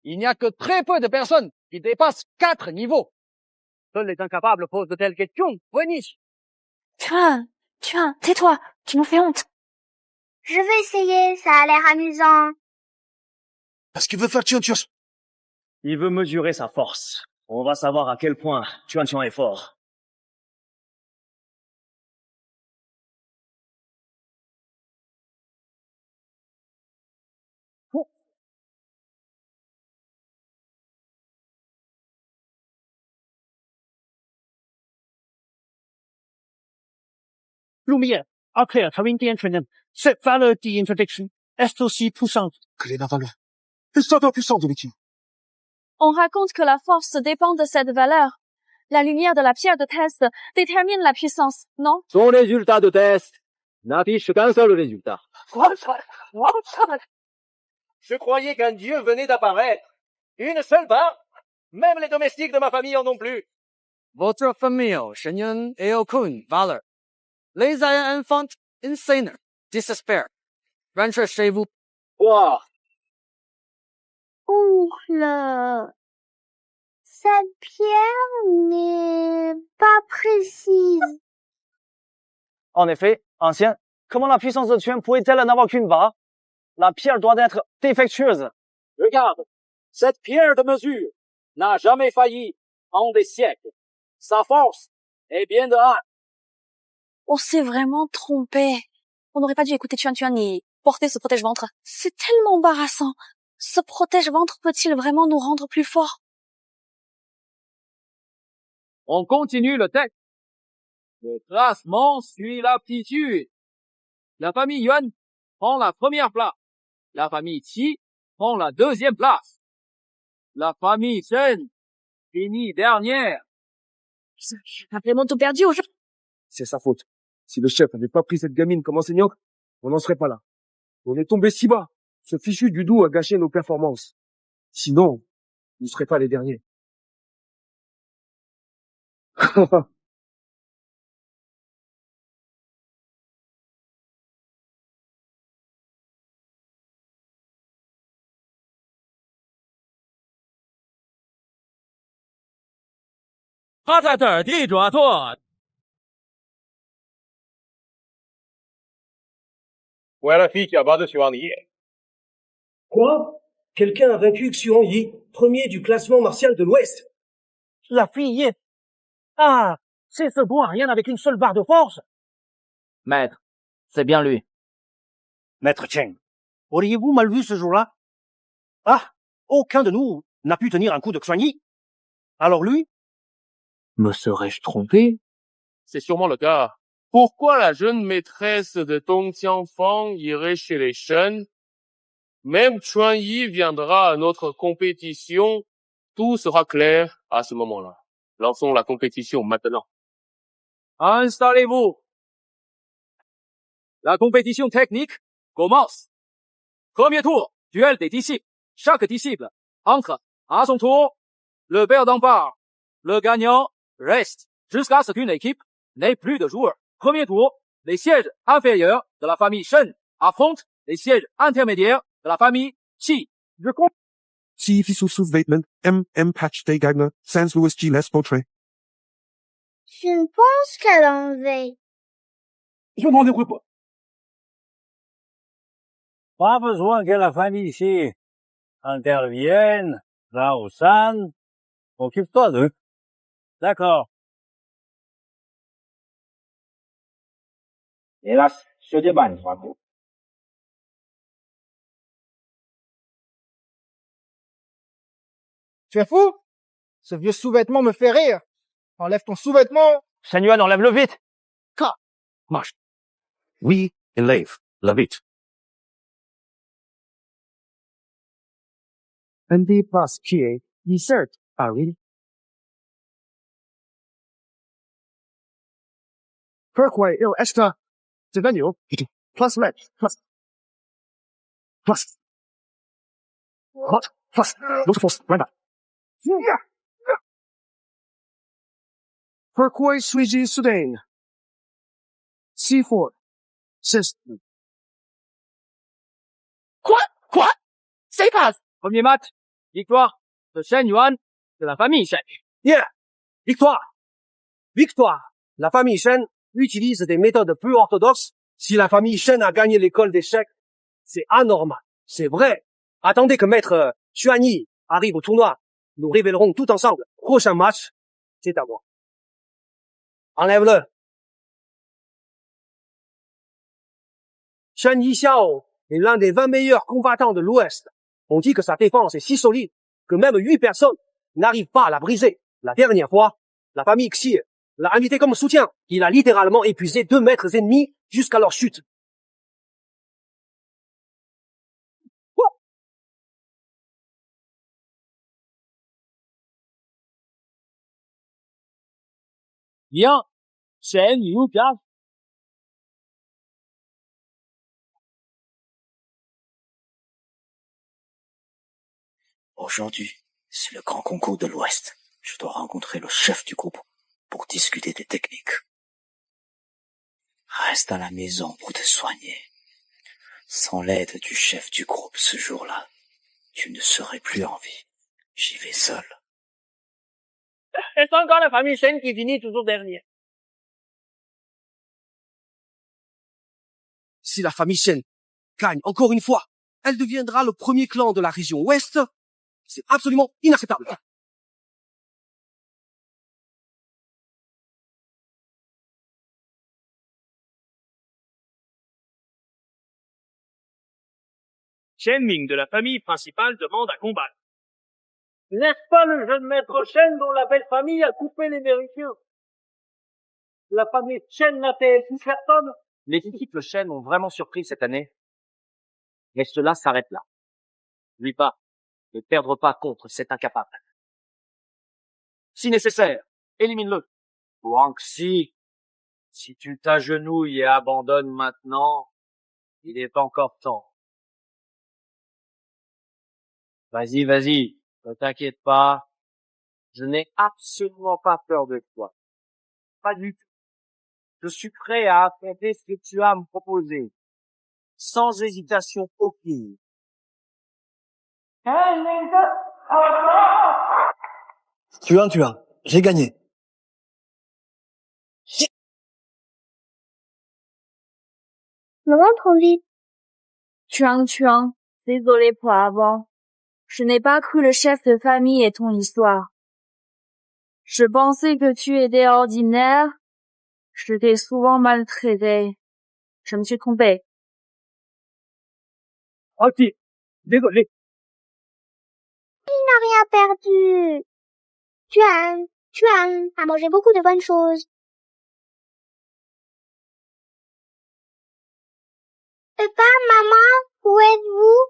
Speaker 13: il n'y a que très peu de personnes qui dépassent 4 niveaux.
Speaker 1: Seuls les incapables posent de telles questions. Wenny.
Speaker 6: Tuan, tais-toi, tu nous fais honte.
Speaker 5: Je vais essayer, ça a l'air amusant.
Speaker 1: Qu'est-ce qu'il veut faire, Tian?
Speaker 17: Il veut mesurer sa force. On va savoir à quel point Tuan est fort.
Speaker 1: Lumière, après la Carinthian Trinum, cette valeur d'interdiction est aussi puissante que les valeur. C'est encore puissant de l'outil.
Speaker 6: On raconte que la force dépend de cette valeur. La lumière de la pierre de test détermine la puissance, non?
Speaker 10: Son résultat de test n'affiche qu'un seul résultat.
Speaker 1: Je croyais qu'un dieu venait d'apparaître. Une seule barre? Même les domestiques de ma famille en ont plus.
Speaker 13: Votre famille, Shenyun et aucune valeur. Les enfants insane, désespèrent. Rentrez chez vous.
Speaker 10: Quoi?
Speaker 5: Oncle, cette pierre n'est pas précise.
Speaker 17: En effet, ancien, comment la puissance de Tuan pourrait-elle n'avoir qu'une barre? La pierre doit être défectueuse.
Speaker 3: Regarde, cette pierre de mesure n'a jamais failli en des siècles. Sa force est bien de 1.
Speaker 6: On s'est vraiment trompé. On n'aurait pas dû écouter Tuan ni porter ce protège-ventre. C'est tellement embarrassant. Ce protège-ventre peut-il vraiment nous rendre plus forts?
Speaker 3: On continue le texte. Le classement suit l'aptitude. La famille Yuan prend la première place. La famille Qi prend la deuxième place. La famille Shen
Speaker 10: Fini dernière.
Speaker 13: T'as vraiment tout perdu aujourd'hui.
Speaker 3: C'est sa faute. Si le chef n'avait pas pris cette gamine comme enseignante, on n'en serait pas là. On est tombé si bas. Ce fichu du doux a gâché nos performances. Sinon, vous ne serez pas les derniers.
Speaker 14: Où est la fille qui a battu Xuan Yi?
Speaker 8: Quoi? Quelqu'un a vaincu Xuan Yi, premier du classement martial de l'Ouest.
Speaker 13: La fille. Ah, c'est ce bon à rien avec une seule barre de force.
Speaker 15: Maître, c'est bien lui.
Speaker 13: Maître Cheng, auriez-vous mal vu ce jour-là? Ah, aucun de nous n'a pu tenir un coup de Xuan Yi. Alors lui?
Speaker 15: Me serais-je trompé?
Speaker 14: C'est sûrement le cas. Pourquoi la jeune maîtresse de Dong Qianfang irait chez les Shen? Même Xuan Yi viendra à notre compétition. Tout sera clair à ce moment-là. Lançons la compétition maintenant.
Speaker 10: Installez-vous. La compétition technique commence. Premier tour, duel des disciples. Chaque disciple entre à son tour. Le perdant part. Le gagnant reste jusqu'à ce qu'une équipe n'ait plus de joueurs. Premier tour, les sièges inférieurs de la famille Shen affrontent les sièges intermédiaires de la famille Qi.
Speaker 2: Je compte. Si sous-vêtement, patch des Gagner, sans Louis G. Les Portrait.
Speaker 5: Je ne pense qu'elle en veille.
Speaker 8: Je n'en ai pas.
Speaker 15: Pas besoin que la famille ici intervienne. Rao-san, occupe-toi d'eux. D'accord.
Speaker 1: Hélas, ce débat ne sera pas.
Speaker 13: Tu es fou? Ce vieux sous-vêtement me fait rire. Enlève ton sous-vêtement.
Speaker 17: Shen Yuan, enlève-le vite.
Speaker 2: Marche. Oui, élève, la vite.
Speaker 8: Andy passe qui est, dessert, ah oui.
Speaker 2: Pourquoi il est devenu plus lettre, plus hot, plus l'autre force, voilà. Pourquoi suis-je soudain? C4, 6.
Speaker 10: Quoi? C'est pas. Premier match, victoire de Shen Yuan de la famille Shen.
Speaker 8: Yeah! Victoire! La famille Shen utilise des méthodes plus orthodoxes. Si la famille Shen a gagné l'école d'échecs, c'est anormal. C'est vrai. Attendez que maître Xuan Yi arrive au tournoi. Nous révélerons tout ensemble. Prochain match, c'est à moi. Enlève-le. Shen Yixiao est l'un des 20 meilleurs combattants de l'Ouest. On dit que sa défense est si solide que même 8 personnes n'arrivent pas à la briser. La dernière fois, la famille Xie l'a invité comme soutien. Il a littéralement épuisé 2 maîtres ennemis jusqu'à leur chute.
Speaker 10: Bien, Shen Yu Piaf.
Speaker 4: Aujourd'hui, c'est le grand concours de l'Ouest. Je dois rencontrer le chef du groupe pour discuter des techniques. Reste à la maison pour te soigner. Sans l'aide du chef du groupe ce jour-là, tu ne serais plus en vie. J'y vais seul.
Speaker 13: C'est encore la famille Shen qui finit toujours dernier.
Speaker 8: Si la famille Shen gagne encore une fois, elle deviendra le premier clan de la région Ouest. C'est absolument inacceptable.
Speaker 12: Shen Ming de la famille principale demande à combattre.
Speaker 13: N'est-ce pas le jeune maître Shen dont la belle famille a coupé les Américains? La famille Shen n'a-t-elle pu faire personne?
Speaker 17: Les équipes Shen ont vraiment surpris cette année. Mais cela s'arrête là. N'oublie pas, ne perdre pas contre cet incapable.
Speaker 10: Si nécessaire, élimine-le.
Speaker 18: Wang Si, si tu t'agenouilles et abandonnes maintenant, il est encore temps. Vas-y, vas-y, ne t'inquiète pas. Je n'ai absolument pas peur de toi. Pas du tout. Je suis prêt à affronter ce que tu as à me proposer. Sans hésitation aucune.
Speaker 4: Tu as. J'ai gagné.
Speaker 5: Maman, trop vite.
Speaker 6: Chuang, désolé pour avant. Je n'ai pas cru le chef de famille et ton histoire. Je pensais que tu étais ordinaire. Je t'ai souvent maltraité. Je me suis trompée.
Speaker 3: Tranquille. Désolé.
Speaker 5: Il n'a rien perdu. Chuang a mangé beaucoup de bonnes choses. Papa, maman, où êtes-vous?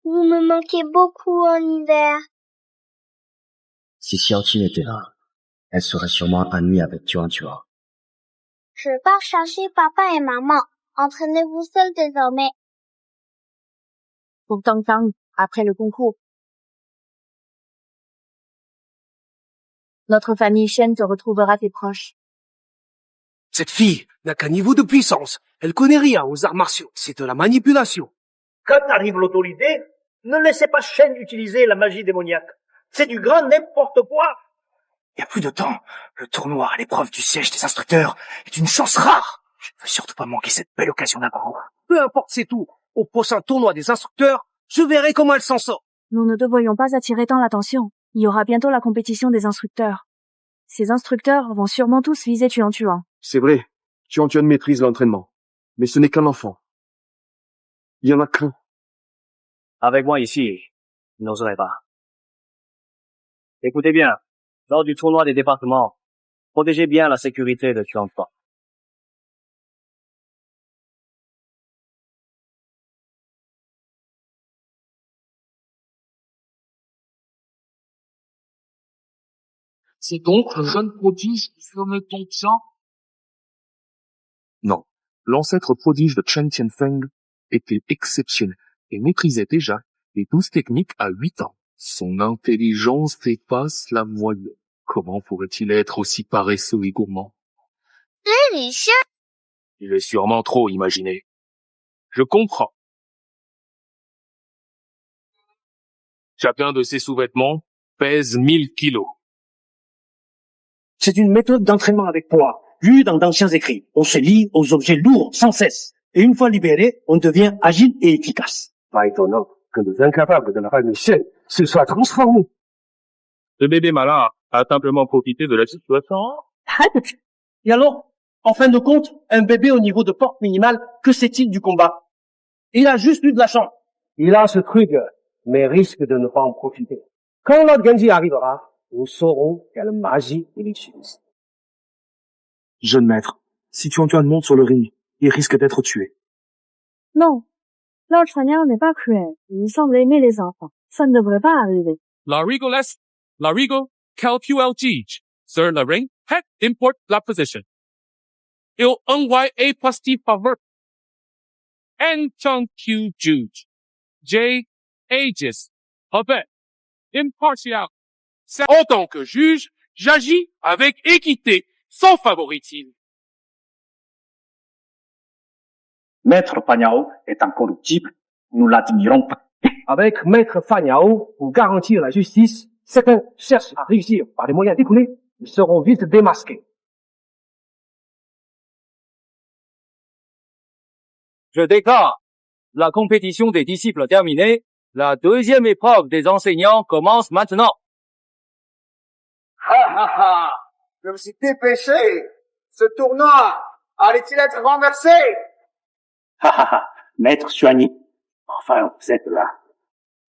Speaker 5: Vous me manquez beaucoup en hiver.
Speaker 9: Si Xiaoqi était là, elle serait sûrement amie avec Tuan.
Speaker 5: Je pars chercher papa et maman. Entraînez-vous seul désormais.
Speaker 6: Pour Tang Tang, après le concours. Notre famille Shen te retrouvera tes proches.
Speaker 2: Cette fille n'a qu'un niveau de puissance. Elle connaît rien aux arts martiaux. C'est de la manipulation.
Speaker 1: Quand arrive l'autorité, ne laissez pas Shen utiliser la magie démoniaque. C'est du grand n'importe quoi.
Speaker 4: Il n'y a plus de temps. Le tournoi à l'épreuve du siège des instructeurs est une chance rare. Je ne veux surtout pas manquer cette belle occasion d'un coup.
Speaker 2: Peu importe, c'est tout. Au prochain tournoi des instructeurs, je verrai comment elle s'en sort.
Speaker 6: Nous ne devrions pas attirer tant l'attention. Il y aura bientôt la compétition des instructeurs. Ces instructeurs vont sûrement tous viser Tuan.
Speaker 19: C'est vrai, Tuan maîtrise l'entraînement. Mais ce n'est qu'un enfant. Il y en a qu'un.
Speaker 17: Avec moi ici, vous n'oserez pas. Écoutez bien, lors du tournoi des départements, protégez bien la sécurité de Tuan.
Speaker 14: C'est donc le jeune prodige qui surnomme Tongxian?
Speaker 19: Non. L'ancêtre prodige de Chen Tianfeng était exceptionnel et maîtrisait déjà les 12 techniques à 8 ans. Son intelligence dépasse la moyenne. Comment pourrait-il être aussi paresseux et gourmand? Il est sûrement trop imaginé. Je comprends. Chacun de ces sous-vêtements pèse 1000 kilos.
Speaker 7: C'est une méthode d'entraînement avec poids, vue dans d'anciens écrits. On se lie aux objets lourds sans cesse. Et une fois libéré, on devient agile et efficace.
Speaker 2: Pas étonnant que les incapables de la famille Shen se soient transformés.
Speaker 19: Le bébé malin a simplement profité de la situation.
Speaker 7: Et alors, en fin de compte, un bébé au niveau de force minimale, que sait-il du combat? Il a juste eu de la chance.
Speaker 2: Il a ce truc, mais risque de ne pas en profiter. Quand l'autre Genji arrivera, nous saurons quelle magie il utilise.
Speaker 19: Jeune maître, si Tuan monte sur le ring, il risque d'être tué.
Speaker 6: Non, Lord Chanyan n'est pas cruel. Il semble aimer les enfants. Ça ne devrait pas arriver.
Speaker 14: Larigo, calculg. Sur le ring, head import la position. Il NYA positif faveur. N Chung Q Juge. J. Aegis. Robert. Impartial. En tant que juge, j'agis avec équité, sans favoritisme.
Speaker 7: Maître Panyao est incorruptible. Nous l'admirons.
Speaker 2: Avec Maître Fanyao, pour garantir la justice, certains cherchent à réussir par les moyens détournés, ils seront vite démasqués.
Speaker 10: Je déclare la compétition des disciples terminée. La deuxième épreuve des enseignants commence maintenant.
Speaker 1: Je me suis dépêché. Ce tournoi allait-il être renversé?
Speaker 7: Maître Xuani. Enfin, vous êtes là.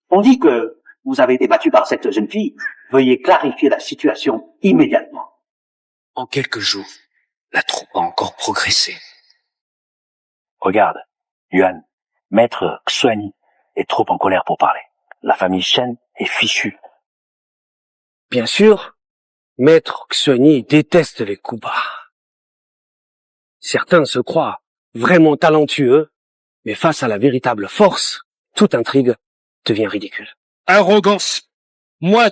Speaker 7: On dit que vous avez été battu par cette jeune fille. Veuillez clarifier la situation immédiatement.
Speaker 4: En quelques jours, la troupe a encore progressé.
Speaker 7: Regarde, Yuan, Maître Xuani est trop en colère pour parler. La famille Shen est fichue.
Speaker 4: Bien sûr,
Speaker 7: Maître Xuanyi déteste les coups bas. Certains se croient vraiment talentueux, mais face à la véritable force, toute intrigue devient ridicule.
Speaker 1: Arrogance. Moi.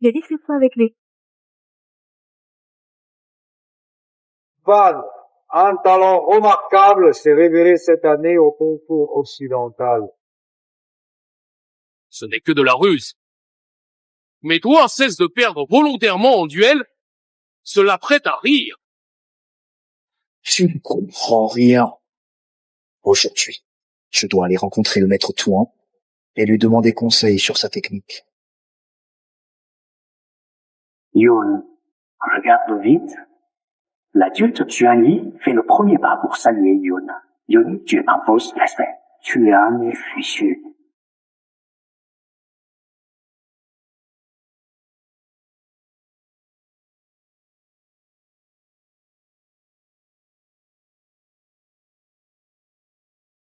Speaker 6: Les discussions avec les...
Speaker 12: Van, un talent remarquable s'est révélé cette année au concours occidental.
Speaker 14: Ce n'est que de la ruse. Mais toi, cesse de perdre volontairement en duel. Cela prête à rire.
Speaker 9: Je ne comprends rien. Aujourd'hui, je dois aller rencontrer le maître Touan et lui demander conseil sur sa technique.
Speaker 4: Yun, regarde vite. L'adulte Xuanyi fait le premier pas pour saluer Yun. Yun, tu imposes respect. Xuanyi fichu.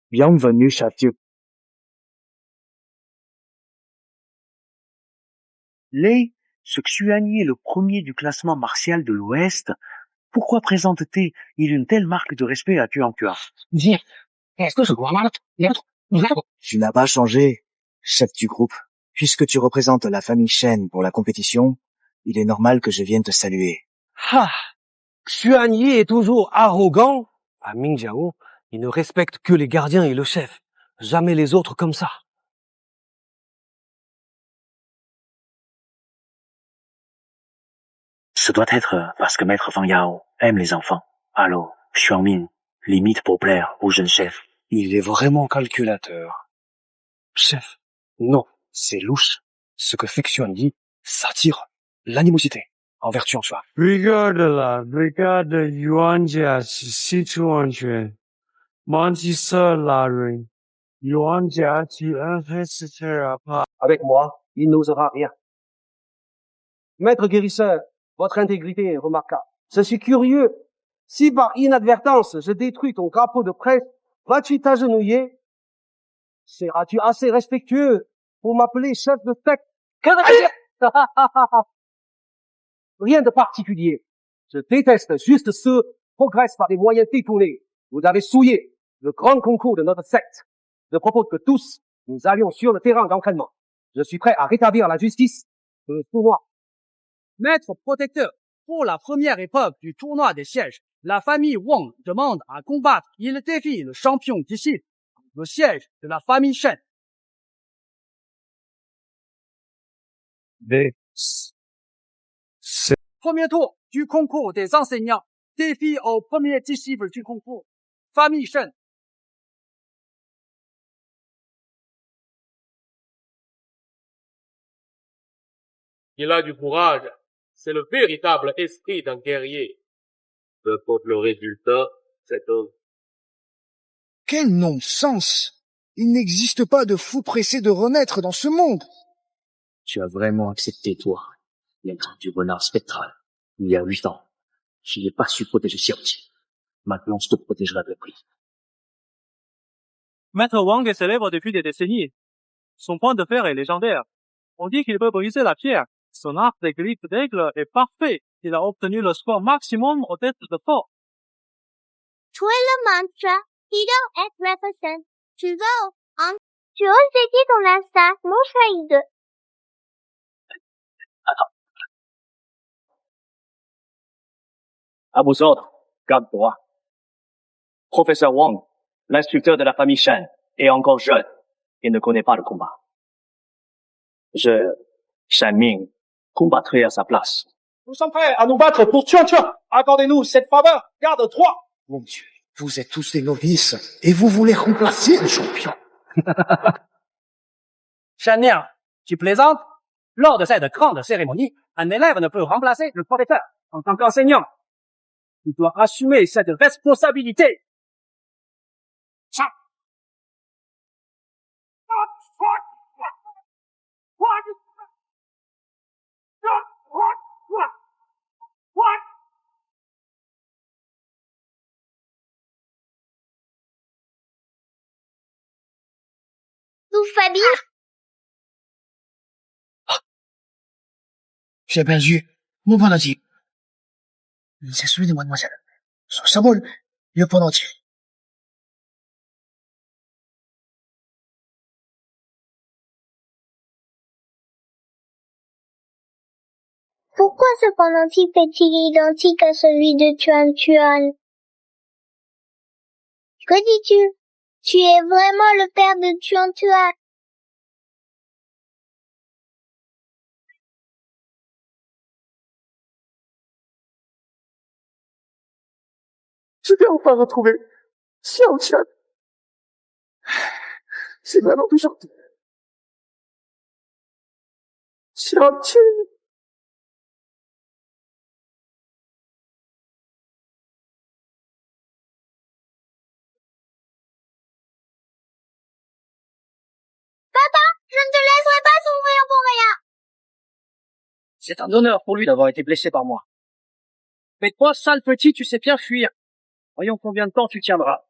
Speaker 9: Bienvenue, chef-dieu. Lei, ce Xuanyi est le premier du classement martial de l'Ouest. Pourquoi présente-t-il une telle marque de respect à Tuan-Tuan? Tu n'as pas changé, chef du groupe. Puisque tu représentes la famille Shen pour la compétition, il est normal que je vienne te saluer.
Speaker 7: Ah, Xuanyi est toujours arrogant. À Mingjiao, il ne respecte que les gardiens et le chef, jamais les autres comme ça.
Speaker 4: Ce doit être parce que Maître Fang Yao aime les enfants. Alors, Xuanmin limite pour plaire au jeune chef.
Speaker 7: Il est vraiment calculateur. Chef, non, c'est louche. Ce que fait Xuanyi, ça attire l'animosité envers Tuan-Tuan.
Speaker 20: Regarde-la, regarde Yuanjia si Tuan-Quan. Mentisseur Larry. Yuanjia, tu ne resteras pas.
Speaker 8: Avec moi, il n'osera rien. Maître guérisseur, votre intégrité est remarquable. Je suis curieux. Si par inadvertance je détruis ton drapeau de presse, vas-tu t'agenouiller? Seras-tu assez respectueux pour m'appeler chef de secte? Rien de particulier. Je déteste juste ceux qui progressent par des moyens détournés. Vous avez souillé le grand concours de notre secte. Je propose que tous, nous allions sur le terrain d'entraînement. Je suis prêt à rétablir la justice de ce tournoi. Maître protecteur, pour la première épreuve du tournoi des sièges, la famille Wang demande à combattre. Il défie le champion d'ici, le siège de la famille Shen. Premier tour du concours des enseignants. Défi au premier disciple du concours. Famille Shen.
Speaker 14: Il a du courage. C'est le véritable esprit d'un guerrier. Peu importe le résultat, cet homme.
Speaker 21: Quel non-sens! Il n'existe pas de fou pressé de renaître dans ce monde.
Speaker 9: Tu as vraiment accepté, toi, l'être du renard spectral, il y a 8 ans. Je n'ai pas su protéger Xiaoqi. Maintenant, je te protégerai à prix.
Speaker 3: Maître Wang est célèbre depuis des décennies. Son point de fer est légendaire. On dit qu'il peut briser la pierre. Son arc des griffes d'aigle est parfait. Il a obtenu le score maximum au test de fort.
Speaker 5: Tu es le mantra, hero et represent. Tu oses aider ton instinct, mon shahid.
Speaker 10: À vos ordres, garde droit. Professeur Wang, l'instructeur de la famille Shen, est encore jeune et ne connaît pas le combat. Shen Ming, combattrai à sa place.
Speaker 8: Nous sommes prêts à nous battre pour Tuan-Tuan. Accordez-nous cette faveur. Garde 3.
Speaker 21: Mon Dieu, vous êtes tous des novices et vous voulez remplacer le champion.
Speaker 8: Shen Niang, tu plaisantes? Lors de cette grande cérémonie, un élève ne peut remplacer le professeur. En tant qu'enseignant, tu dois assumer cette responsabilité.
Speaker 5: Tout va bien?
Speaker 21: J'ai perdu. Mon penalty. C'est celui de mademoiselle. Son symbole, le penalty.
Speaker 5: Pourquoi ce pendentif est-il identique à celui de Tuan Tuan? Que dis-tu? Tu es vraiment le père de Tuan Tuan?
Speaker 2: Je vais enfin retrouver Xiao Tian. C'est vraiment plus gentil. Xiao Tian.
Speaker 5: Papa, je ne te laisserai pas souffrir pour rien.
Speaker 13: C'est un honneur pour lui d'avoir été blessé par moi. Mais toi, sale petit, tu sais bien fuir. Voyons combien de temps tu tiendras.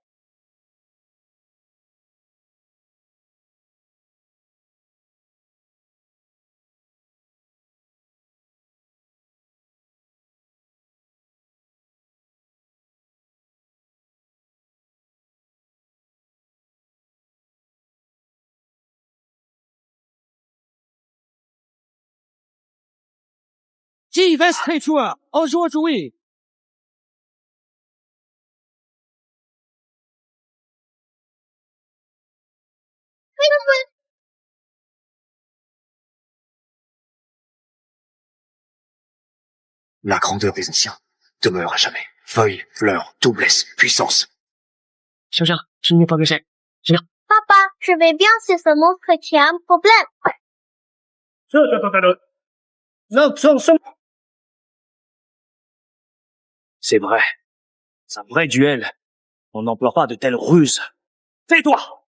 Speaker 11: Qui va se jouer aujourd'hui?
Speaker 4: La grandeur des anciens demeure à jamais. Feuilles, fleurs, tout blesse, puissance.
Speaker 13: Je viens ne m'ai pas blessé. Je viens.
Speaker 5: Papa, je vais bien si ce monstre qui a un problème.
Speaker 17: C'est vrai. C'est un vrai duel. On n'emploie pas de telles ruses. Tais-toi!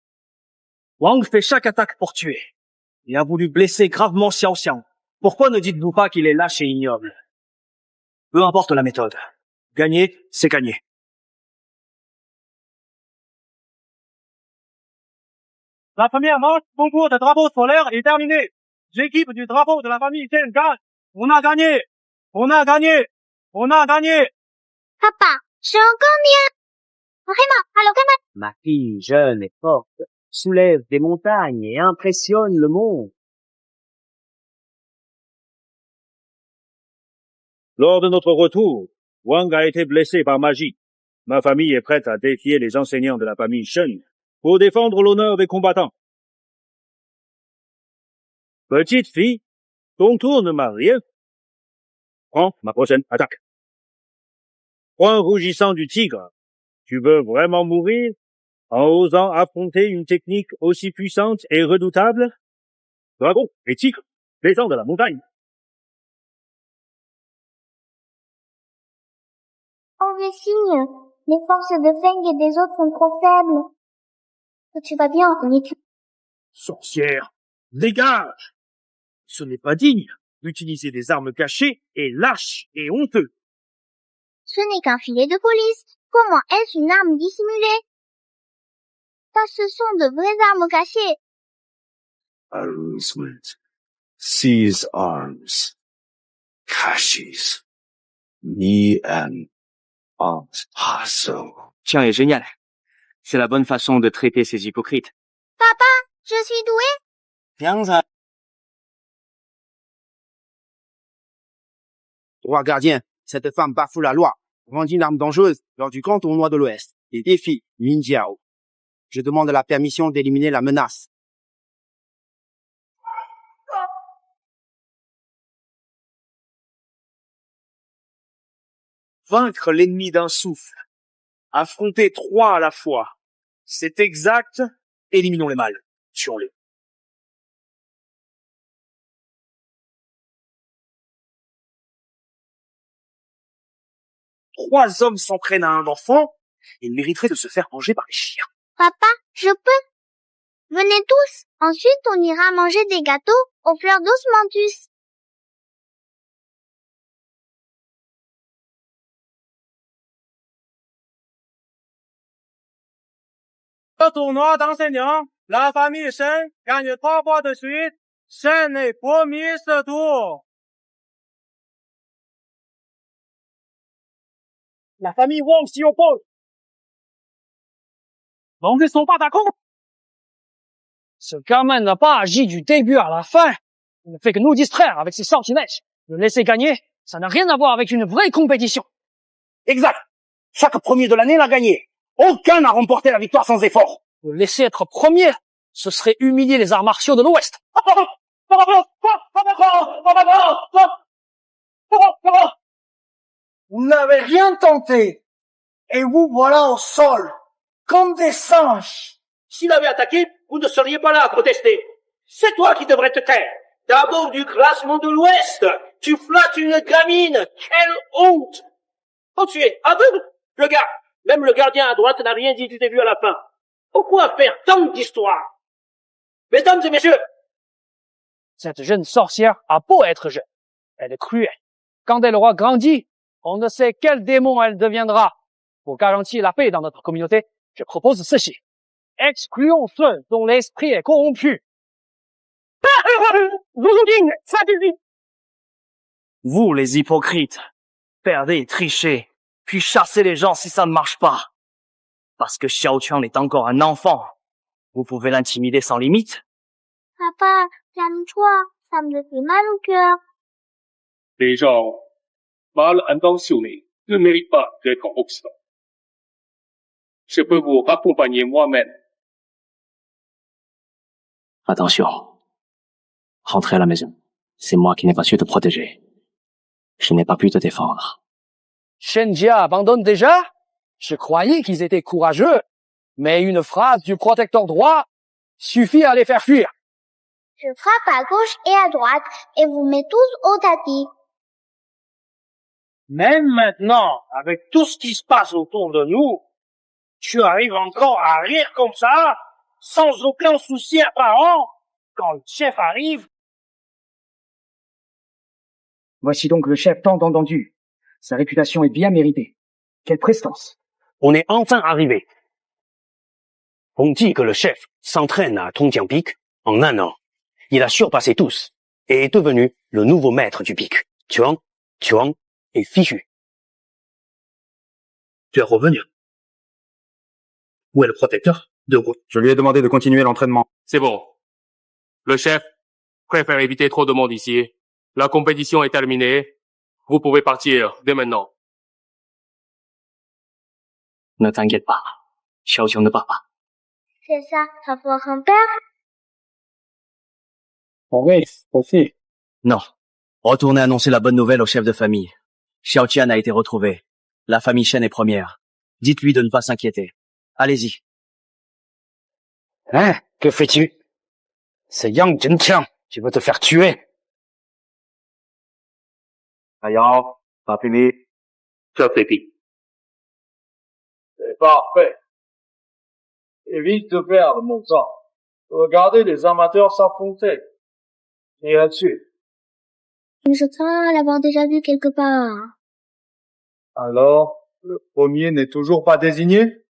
Speaker 17: Wang fait chaque attaque pour tuer. Il a voulu blesser gravement Xiao Xiang. Pourquoi ne dites-vous pas qu'il est lâche et ignoble? Peu importe la méthode. Gagner, c'est gagner.
Speaker 8: La première manche, concours de drapeau solaire est terminée. L'équipe du drapeau de la famille Chen gagne. On a gagné. On a gagné. On a gagné.
Speaker 5: Papa, j'ai encore mieux. Vraiment, alors comment?
Speaker 22: Ma fille jeune et forte soulève des montagnes et impressionne le monde.
Speaker 23: Lors de notre retour, Wang a été blessé par magie. Ma famille est prête à défier les enseignants de la famille Shen pour défendre l'honneur des combattants. Petite fille, ton tour ne m'a rien. Prends ma prochaine attaque. Point rougissant du tigre, tu veux vraiment mourir en osant affronter une technique aussi puissante et redoutable? Dragon et tigre, descends de la montagne.
Speaker 5: Oh, les signes. Les forces de Feng et des autres sont trop faibles. Tu vas bien, on est...
Speaker 3: Sorcière, dégage! Ce n'est pas digne d'utiliser des armes cachées et lâches et honteux.
Speaker 5: Ce n'est qu'un filet de police. Comment est-ce une arme dissimulée? Ça, ce sont de vraies armes cachées.
Speaker 7: Amusement. Seize arms. Caches. Ni and hustle.
Speaker 10: Tiens, est génial. C'est la bonne façon de traiter ces hypocrites.
Speaker 5: Papa, je suis doué.
Speaker 13: Roi gardien, cette femme bafoue la loi, vendit une arme dangereuse lors du grand tournoi de l'Ouest et défie Lin Jiao. Je demande la permission d'éliminer la menace.
Speaker 3: Vaincre l'ennemi d'un souffle. Affronter 3 à la fois. C'est exact. Éliminons les mâles. Tuons-les. Trois hommes s'entraînent à un enfant. Ils mériteraient de se faire manger par les chiens.
Speaker 5: Papa, je peux. Venez tous. Ensuite, on ira manger des gâteaux aux fleurs d'osmanthus.
Speaker 8: Au tournoi d'enseignants, la famille Shen gagne 3 fois de suite. Shen est premier ce tour.
Speaker 12: La famille Wang s'y oppose.
Speaker 17: Wang ne sont pas d'accord.
Speaker 12: Ce gamin n'a pas agi du début à la fin. Il ne fait que nous distraire avec ses sortilèges. Le laisser gagner, ça n'a rien à voir avec une vraie compétition.
Speaker 13: Exact. Chaque premier de l'année l'a gagné. Aucun n'a remporté la victoire sans effort.
Speaker 12: Le laisser être premier, ce serait humilier les arts martiaux de l'Ouest.
Speaker 21: Vous n'avez rien tenté. Et vous voilà au sol, comme des singes.
Speaker 15: S'il avait attaqué, vous ne seriez pas là à protester. C'est toi qui devrais te taire. D'abord du classement de l'Ouest. Tu flattes une gamine. Quelle honte. Oh, tu es aveugle? Regarde, même le gardien à droite n'a rien dit du début à la fin. Pourquoi faire tant d'histoires? Mesdames et messieurs,
Speaker 12: cette jeune sorcière a beau être jeune. Elle est cruelle. Quand elle aura grandi, on ne sait quel démon elle deviendra. Pour garantir la paix dans notre communauté, je propose ceci. Excluons ceux dont l'esprit est corrompu.
Speaker 17: Vous, les hypocrites, perdez, trichez, puis chassez les gens si ça ne marche pas. Parce que Xiao Qiang est encore un enfant. Vous pouvez l'intimider sans limite.
Speaker 5: Papa, calme-toi, ça me fait mal au cœur.
Speaker 14: Les gens mal intentionnés ne méritent pas d'être obstants. Je peux vous accompagner moi-même.
Speaker 9: Attention. Rentrez à la maison. C'est moi qui n'ai pas su te protéger. Je n'ai pas pu te défendre.
Speaker 12: Shen Jia abandonne déjà? Je croyais qu'ils étaient courageux. Mais une phrase du protecteur droit suffit à les faire fuir.
Speaker 5: Je frappe à gauche et à droite et vous mets tous au tapis.
Speaker 17: Même maintenant, avec tout ce qui se passe autour de nous, tu arrives encore à rire comme ça, sans aucun souci apparent, quand le chef arrive.
Speaker 13: Voici donc le chef tant entendu. Sa réputation est bien méritée. Quelle prestance.
Speaker 17: On est enfin arrivé. On dit que le chef s'entraîne à Tongjiang Peak en 1 an. Il a surpassé tous et est devenu le nouveau maître du pic. Tuan, Tuan et Fichu.
Speaker 16: Tu es revenu. Où est le protecteur de route?
Speaker 18: Je lui ai demandé de continuer l'entraînement.
Speaker 14: C'est bon. Le chef préfère éviter trop de monde ici. La compétition est terminée. Vous pouvez partir dès maintenant.
Speaker 9: Ne t'inquiète pas. Xiao Qiang ne part pas.
Speaker 5: C'est ça, ça faut un père?
Speaker 17: Oui, aussi.
Speaker 9: Non. Retournez annoncer la bonne nouvelle au chef de famille. Xiao Qian a été retrouvé. La famille Shen est première. Dites-lui de ne pas s'inquiéter. Allez-y.
Speaker 17: Hein? Que fais-tu? C'est Yang Zhenqiang. Tu veux te faire tuer?
Speaker 18: Ayant, pas fini.
Speaker 14: Ça c'est fini.
Speaker 24: C'est parfait. Évite de perdre mon temps. Regardez les amateurs s'affronter. Et là-dessus.
Speaker 5: Je crains l'avoir déjà vu quelque part.
Speaker 24: Alors, le premier n'est toujours pas désigné?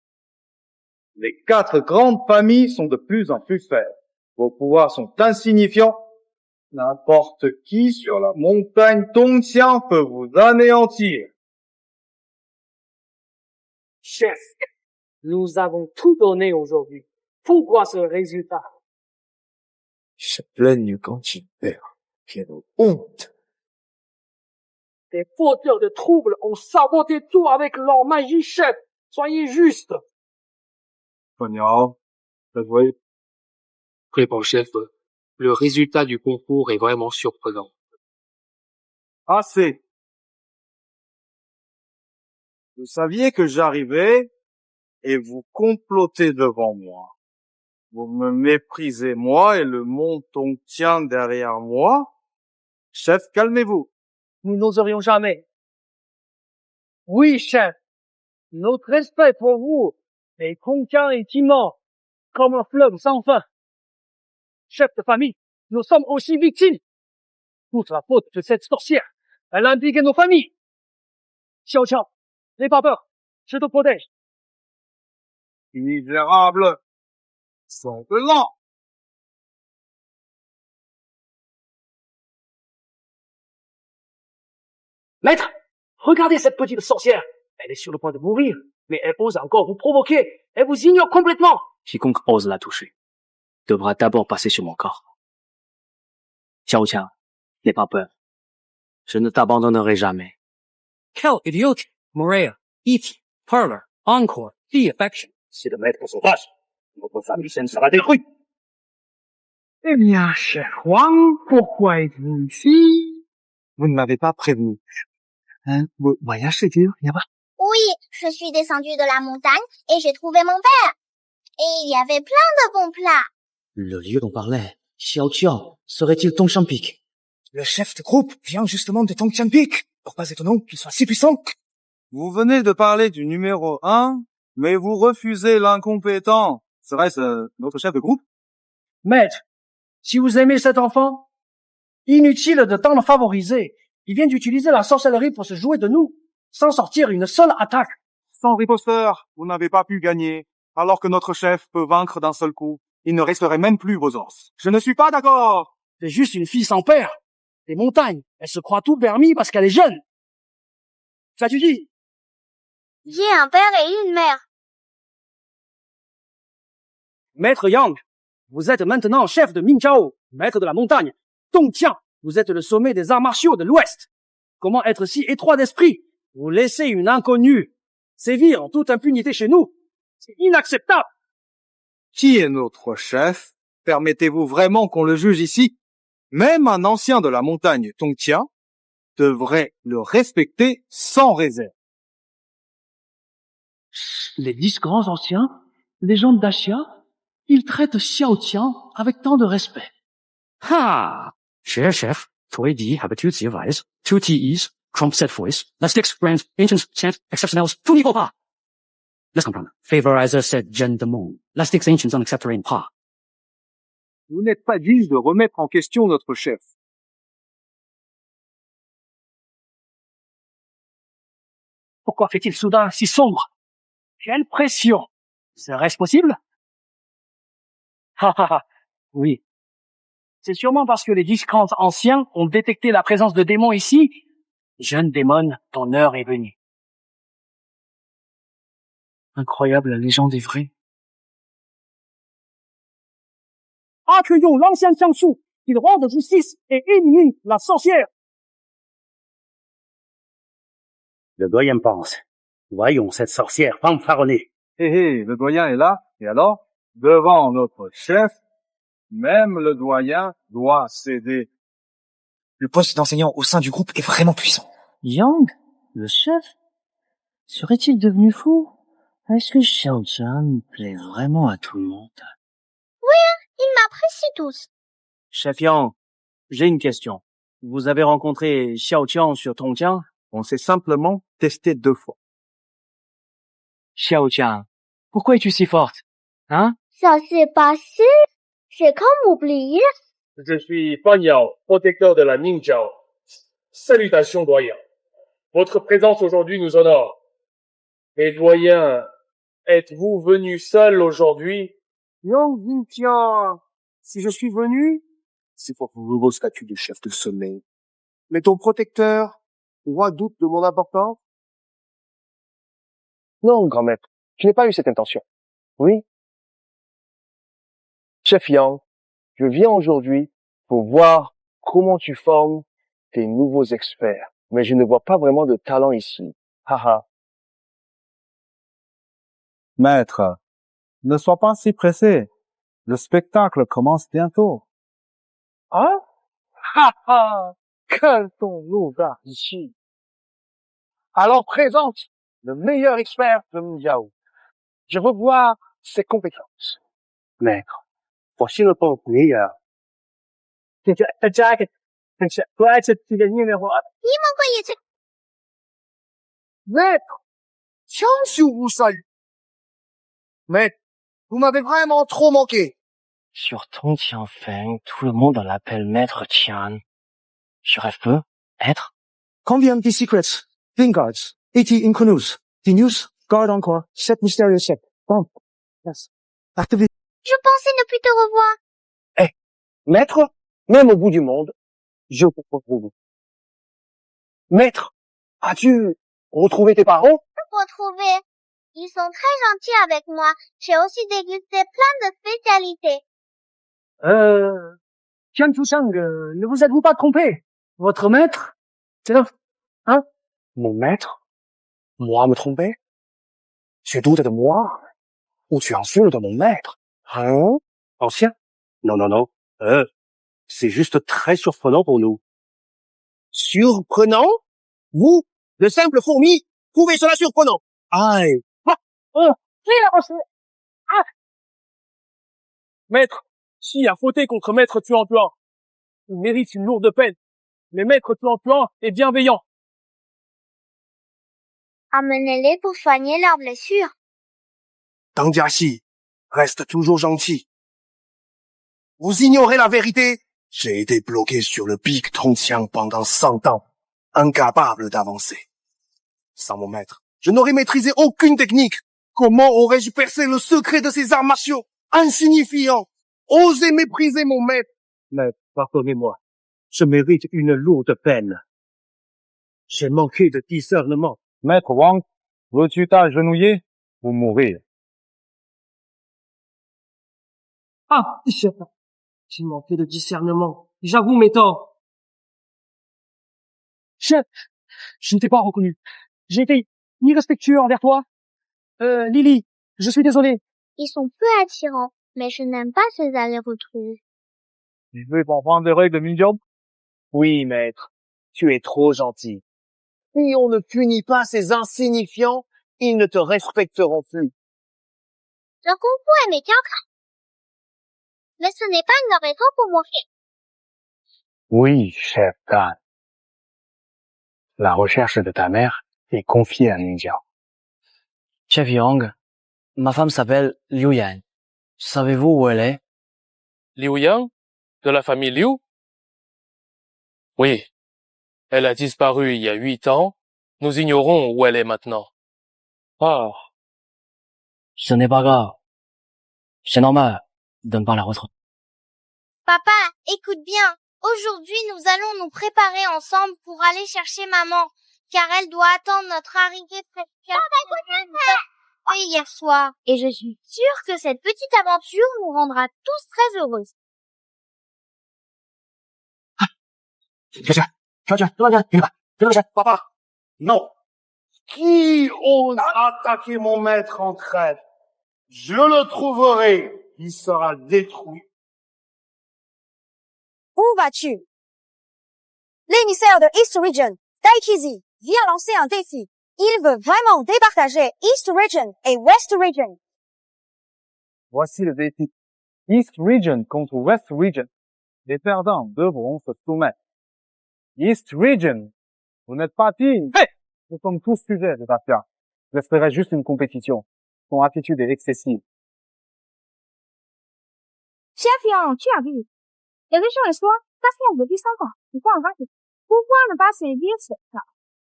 Speaker 24: Les 4 grandes familles sont de plus en plus faibles. Vos pouvoirs sont insignifiants. N'importe qui sur la montagne Tongxiang peut vous anéantir.
Speaker 12: Chef, nous avons tout donné aujourd'hui. Pourquoi ce résultat?
Speaker 21: Se plaignent quand ils perdent. Quelle honte!
Speaker 12: Des fauteurs de troubles ont saboté tout avec leur magie, chef. Soyez juste.
Speaker 24: Pognon, avouez.
Speaker 14: Oui, bon chef, le résultat du concours est vraiment surprenant.
Speaker 24: Assez. Vous saviez que j'arrivais et vous complotez devant moi. Vous me méprisez moi et le mont Tongtian derrière moi. Chef, calmez-vous.
Speaker 12: Nous n'oserions jamais. Oui, chef. Notre respect pour vous est conquin et immense, comme un fleuve sans fin. Chef de famille, nous sommes aussi victimes. Toute la faute de cette sorcière. Elle a impliqué nos familles. Xiao Qiang, n'aie pas peur. Je te protège.
Speaker 24: Misérable. Sanglant.
Speaker 12: Maître, regardez cette petite sorcière.
Speaker 17: Elle est sur le point de mourir, mais elle ose encore vous provoquer. Elle vous ignore complètement.
Speaker 22: Quiconque ose la toucher devra d'abord passer sur mon corps. Xiao Qiang, n'aie pas peur. Je ne t'abandonnerai jamais.
Speaker 11: Quel idiote! Morea, E.T., Parlor, Encore, The Affection.
Speaker 16: C'est le maître sauvage. Notre famille saine sera détruite.
Speaker 21: Eh bien, cher Wang, pourquoi êtes-vous ici? Vous ne m'avez pas prévenu. Votre voyage c'est dur, y a pas?
Speaker 5: Oui, je suis descendue de la montagne et j'ai trouvé mon père. Et il y avait plein de bons plats.
Speaker 22: Le lieu dont parlait Xiao Qiang serait-il Tongshan Peak?
Speaker 21: Le chef de groupe vient justement de Tongshan Peak. Pour pas étonnant qu'il soit si puissant.
Speaker 24: Vous venez de parler du numéro 1, mais vous refusez l'incompétent. Serait-ce notre chef de groupe?
Speaker 8: Maître, si vous aimez cet enfant, inutile de tant le favoriser. Il vient d'utiliser la sorcellerie pour se jouer de nous, sans sortir une seule attaque.
Speaker 24: Sans riposteur, vous n'avez pas pu gagner, alors que notre chef peut vaincre d'un seul coup. Il ne resterait même plus vos os. Je ne suis pas d'accord.
Speaker 8: C'est juste une fille sans père. Des montagnes. Elle se croit tout permis parce qu'elle est jeune. Ça tu dis?
Speaker 5: J'ai un père et une mère.
Speaker 8: Maître Yang, vous êtes maintenant chef de Minchao, maître de la montagne. Tong Qiang, vous êtes le sommet des arts martiaux de l'Ouest. Comment être si étroit d'esprit? Vous laissez une inconnue sévir en toute impunité chez nous? C'est inacceptable.
Speaker 24: Qui est notre chef? Permettez-vous vraiment qu'on le juge ici? Même un ancien de la montagne Tongtian devrait le respecter sans réserve.
Speaker 17: Les 10 grands anciens, légendes d'Axia, ils traitent Xiao Qiang avec tant de respect.
Speaker 11: Ha! Cher chef, 推敌 habitudes advice, 2 TEs, Trump set voice, Lasticks, Grants, Ancients, Chant, Exceptionals, tout niveau pas. Let's comprendre. Favorizer said Jen de Mon. Lasticks, Ancients, unacceptable pas.
Speaker 24: Vous n'êtes pas digne de remettre en question notre chef.
Speaker 8: Pourquoi fait-il soudain si sombre? Quelle pression! Serait-ce possible? Oui. C'est sûrement parce que les 10 grands anciens ont détecté la présence de démons ici. Jeune démon, ton heure est venue.
Speaker 17: Incroyable, la légende est vraie.
Speaker 8: Accueillons l'ancien Xiangsu, qu'il rende justice et élimine la sorcière.
Speaker 23: Le doyen pense. Voyons cette sorcière fanfaronnée.
Speaker 24: Le doyen est là, et alors, devant notre chef, même le doyen doit céder.
Speaker 21: Le poste d'enseignant au sein du groupe est vraiment puissant.
Speaker 22: Yang, le chef, serait-il devenu fou? Est-ce que Xiao Qiang plaît vraiment à tout le monde?
Speaker 5: Oui, ils m'apprécient tous.
Speaker 17: Chef Yang, j'ai une question. Vous avez rencontré Xiao Qiang sur Tongjiang?
Speaker 24: On s'est simplement testé 2 fois.
Speaker 17: Xiao Qiang, pourquoi es-tu si forte? Hein?
Speaker 5: Ça s'est passé. J'ai comme oublié.
Speaker 14: Je suis Fan Yao, protecteur de la Minjiao. Salutations, doyen. Votre présence aujourd'hui nous honore. Mais doyen, êtes-vous venu seul aujourd'hui?
Speaker 2: Yang Yingtian, si je suis venu, c'est pour ton nouveau statut de chef de sommet. Mais ton protecteur, roi doute de mon importance?
Speaker 1: Non, grand maître, je n'ai pas eu cette intention. Oui. Chef Yang, je viens aujourd'hui pour voir comment tu formes tes nouveaux experts. Mais je ne vois pas vraiment de talent ici. Haha.
Speaker 24: Maître, ne sois pas si pressé. Le spectacle commence bientôt.
Speaker 21: Hein? Haha! Qu'allons-nous voir ici? Alors présente le meilleur expert de Minjiao. Je veux voir ses compétences.
Speaker 23: Maître, voici le point meilleur.
Speaker 21: Maître, Xiangsu vous salue. Maître, vous m'avez vraiment trop manqué.
Speaker 22: Sur Tongtianfeng, tout le monde l'appelle Maître Tian. Je rêve peu. Être?
Speaker 8: Combien de secrets, Vanguards, 80 Inconus, the news, guard encore, 7 mystérieux chefs. Bon, yes. Activez.
Speaker 5: Je pensais ne plus te revoir.
Speaker 1: Maître, même au bout du monde, je vous retrouve. Maître, as-tu retrouvé tes parents?
Speaker 5: retrouver. Ils sont très gentils avec moi. J'ai aussi dégusté plein de spécialités.
Speaker 8: Tian Fushang, ne vous êtes-vous pas trompé? Votre maître? C'est là. Hein?
Speaker 4: Mon maître? Moi me tromper? Tu doutes de moi? Ou tu insultes mon maître? Hein?
Speaker 23: Ancien? Non, non, non. C'est juste très surprenant pour nous.
Speaker 15: Surprenant? Vous, de simples fourmis, trouvez cela surprenant?
Speaker 23: Aïe!
Speaker 3: Maître, Chi a fauté contre Maître Tuan-Tuan. Il mérite une lourde peine. Mais Maître Tuan-Tuan est bienveillant.
Speaker 5: Amenez-les pour soigner leurs blessures.
Speaker 2: Tang Jiaxi, reste toujours gentil. Vous ignorez la vérité. J'ai été bloqué sur le pic Tongqiang pendant 100 ans, incapable d'avancer. Sans mon maître, je n'aurais maîtrisé aucune technique. Comment aurais-je percé le secret de ces arts martiaux? Insignifiant! Osez mépriser mon maître!
Speaker 23: Maître, pardonnez-moi. Je mérite une lourde peine. J'ai manqué de discernement.
Speaker 21: Maître Wang, veux-tu t'agenouiller ou mourir?
Speaker 8: Ah, j'ai manqué de discernement. J'avoue mes torts. Chef, je ne t'ai pas reconnu. J'ai été irrespectueux envers toi. Lily, je suis désolé.
Speaker 5: Ils sont peu attirants, mais je n'aime pas ces allers-retours.
Speaker 21: Tu veux comprendre les règles de Minjiao?
Speaker 1: Oui, maître. Tu es trop gentil. Si on ne punit pas ces insignifiants, ils ne te respecteront plus.
Speaker 5: Le Kung Fu est médiocre. Mais ce n'est pas une raison pour mourir.
Speaker 21: Oui, chef Dan. La recherche de ta mère est confiée à Minjiao.
Speaker 22: Chef Yang, ma femme s'appelle Liu Yan. Savez-vous où elle est?
Speaker 14: Liu Yang? De la famille Liu? Oui. Elle a disparu il y a 8 ans. Nous ignorons où elle est maintenant.
Speaker 22: Ah. Ce n'est pas grave. C'est normal de ne pas la retrouver.
Speaker 5: Papa, écoute bien. Aujourd'hui, nous allons nous préparer ensemble pour aller chercher maman, car elle doit attendre notre arrivée hier soir. Et je suis sûre que cette petite aventure nous rendra tous très heureux.
Speaker 2: Papa, non. Qui ose attaquer mon maître en traître? Je le trouverai. Il sera détruit.
Speaker 6: Où vas-tu? L'émissaire de East Region, Daikizi, vient lancer un défi. Il veut vraiment départager East Region et West Region.
Speaker 21: Voici le défi. East Region contre West Region. Les perdants devront se soumettre. East Region, vous n'êtes pas digne. Hey! Nous sommes tous sujets de Tafia. Je ferai juste une compétition. Son attitude est excessive.
Speaker 6: Chef Yang, tu as vu?有个少爷说他是我的第三个，你换发现，不换了把谁憋死了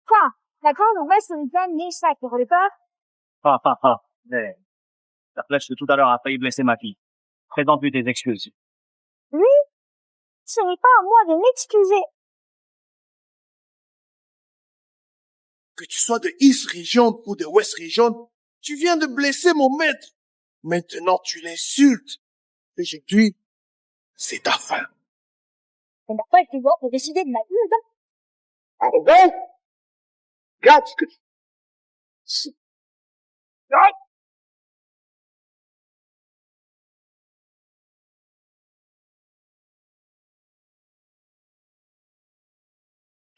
Speaker 6: ？quoi? La grande West Region n'est pas pour les peurs?
Speaker 17: Ha ha ha. Mais la flèche de tout à l'heure a failli blesser ma fille. Présente-lui tes excuses.
Speaker 6: Oui? Ce n'est pas à moi de m'excuser.
Speaker 2: Que tu sois de East Region ou de West Region, tu viens de blesser mon maître. Maintenant, tu l'insultes. Aujourd'hui, c'est ta fin.
Speaker 6: On n'a pas le pouvoir de décider de ma vie,
Speaker 2: Ah ben? Regarde ce que tu... Regarde!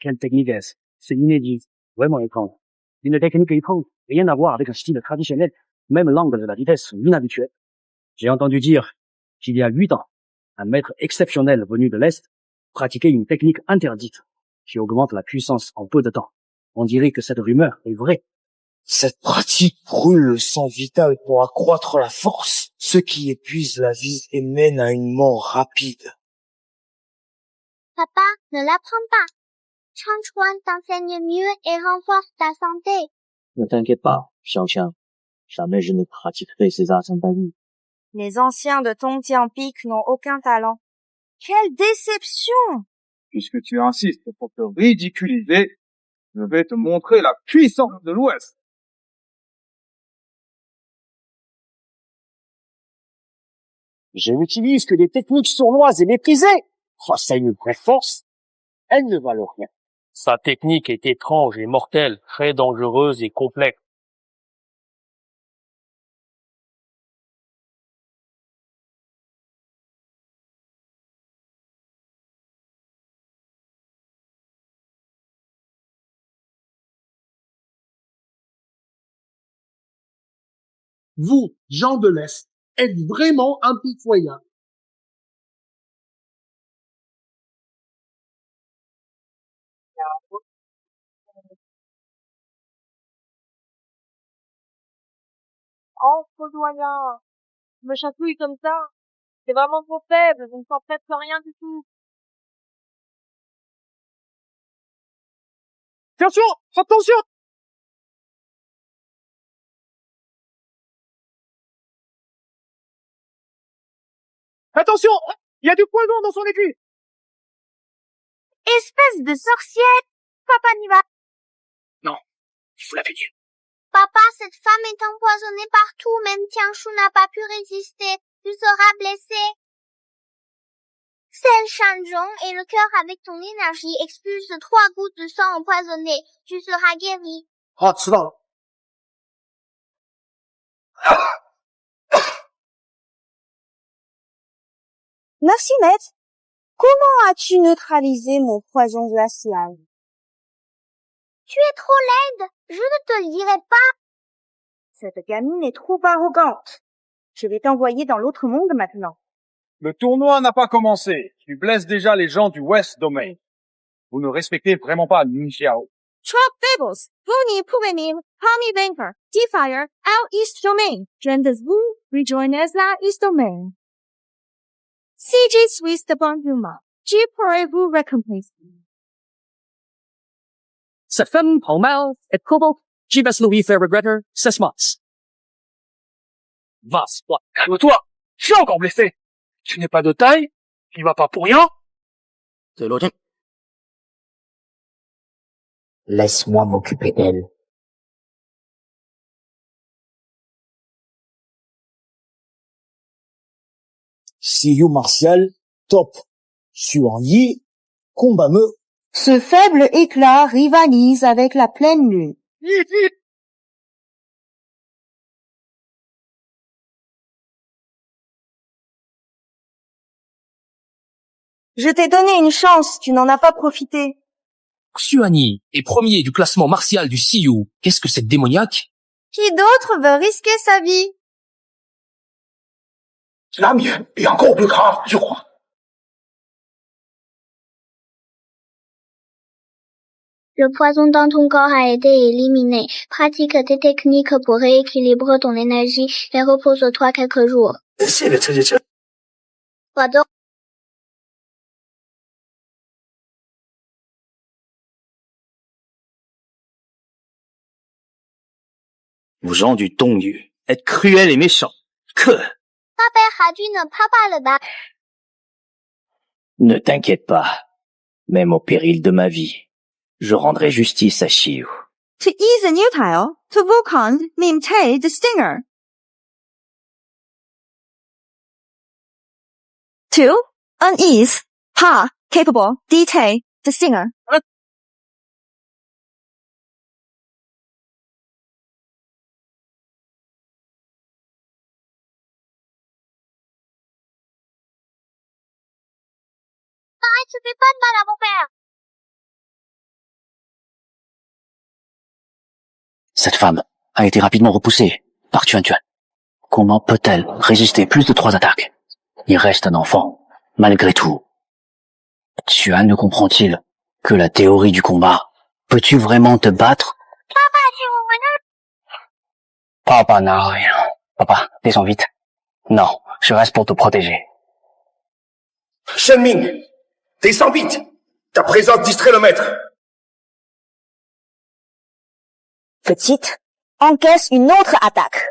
Speaker 11: Quelle technique est-ce? C'est inédit, vraiment étrange. Une technique étrange, rien à voir avec un style traditionnel, même l'angle de la vitesse inhabituel. J'ai entendu dire qu'il y a 8 ans, un maître exceptionnel venu de l'Est pratiquait une technique interdite qui augmente la puissance en peu de temps. On dirait que cette rumeur est vraie.
Speaker 1: Cette pratique brûle le sang vital pour accroître la force, ce qui épuise la vie et mène à une mort rapide.
Speaker 5: Papa, ne l'apprends pas. Chang Chuan t'enseigne mieux et renforce ta santé.
Speaker 22: Ne t'inquiète pas, Xiaoqiang. Jamais je ne pratiquerai ces arts dans ta vie.
Speaker 6: Les anciens de Tongjiang Peak n'ont aucun talent. Quelle déception!
Speaker 21: Puisque tu insistes pour te ridiculiser, je vais te montrer la puissance de l'Ouest.
Speaker 17: Je n'utilise que des techniques sournoises et méprisées. Oh, ça a une vraie force. Elle ne valent rien.
Speaker 12: Sa technique est étrange et mortelle, très dangereuse et complexe.
Speaker 2: Vous, gens de l'Est, êtes vraiment impitoyables.
Speaker 6: Oh, faux doyen. Me chatouille comme ça. C'est vraiment trop faible. Je ne sens presque rien du tout.
Speaker 8: Attention! Attention! Attention! Il y a du poison dans son écu!
Speaker 5: Espèce de sorcière! Papa n'y va.
Speaker 17: Non, il faut la punir.
Speaker 5: Papa, cette femme est empoisonnée partout. Même Tianchu n'a pas pu résister. Tu seras blessé. Celle Shanzhong et le cœur avec ton énergie expulse 3 gouttes de sang empoisonné. Tu seras guéri.
Speaker 4: 啊，知道了。
Speaker 6: Merci, maître. Comment as-tu neutralisé mon poison glacial?
Speaker 5: Tu es trop laide. Je ne te le dirai pas.
Speaker 6: Cette gamine est trop arrogante. Je vais t'envoyer dans l'autre monde maintenant.
Speaker 21: Le tournoi n'a pas commencé. Tu blesses déjà les gens du West Domain. Vous ne respectez vraiment pas Ning Xiao.
Speaker 6: Trump Fables, Vuni Puvenim, Tommy Banker, D-Fire, Out East Domain, Drendas Wu, rejoin as la East Domain. CJ Swiss de Bonduma, G pourrez-vous récompenser?
Speaker 11: Cette femme, Paul Mal, et Kobo, je vais lui faire regretter ses mots.
Speaker 4: Va, toi, calme-toi. Je suis encore blessé. Tu n'es pas de taille. Tu n'y vas pas pour rien.
Speaker 9: C'est logique. Laisse-moi m'occuper d'elle.
Speaker 7: Siyu martial, top. Xuan Yi, combat me.
Speaker 6: Ce faible éclat rivalise avec la pleine lune. Je t'ai donné une chance, tu n'en as pas profité.
Speaker 10: Xuan est premier du classement martial du Siyu. Qu'est-ce que c'est démoniaque?
Speaker 6: Qui d'autre veut risquer sa vie?
Speaker 2: la mienne est encore plus grave, je crois.
Speaker 5: Le poison dans ton corps a été éliminé. Pratique tes techniques pour rééquilibrer ton énergie et repose-toi quelques jours.
Speaker 2: 谢谢陈姐姐。
Speaker 5: 我都
Speaker 17: Vous gens du Dongyu êtes cruels et méchants. Que?
Speaker 5: 他被海军的啪啪了吧？
Speaker 9: Ne t'inquiète pas. Même au péril de ma vie, je rendrai justice à Xiu.
Speaker 6: To ease a new tile, to Wukong named Tay the Stinger. To unease, Ha, capable, D Tay the Stinger.
Speaker 5: Arrête, tu fais pas de mal à mon père.
Speaker 9: Cette femme a été rapidement repoussée par Tuan Tuan. Comment peut-elle résister plus de 3 attaques? Il reste un enfant, malgré tout. Tuan ne comprend-il que la théorie du combat? Peux-tu vraiment te battre?
Speaker 5: Papa, tu revenais?
Speaker 9: Papa n'a rien. Papa, descends vite. Non, je reste pour te protéger.
Speaker 2: Shenming, descends vite. Ta présence distrait le maître.
Speaker 6: Petite, encaisse une autre attaque.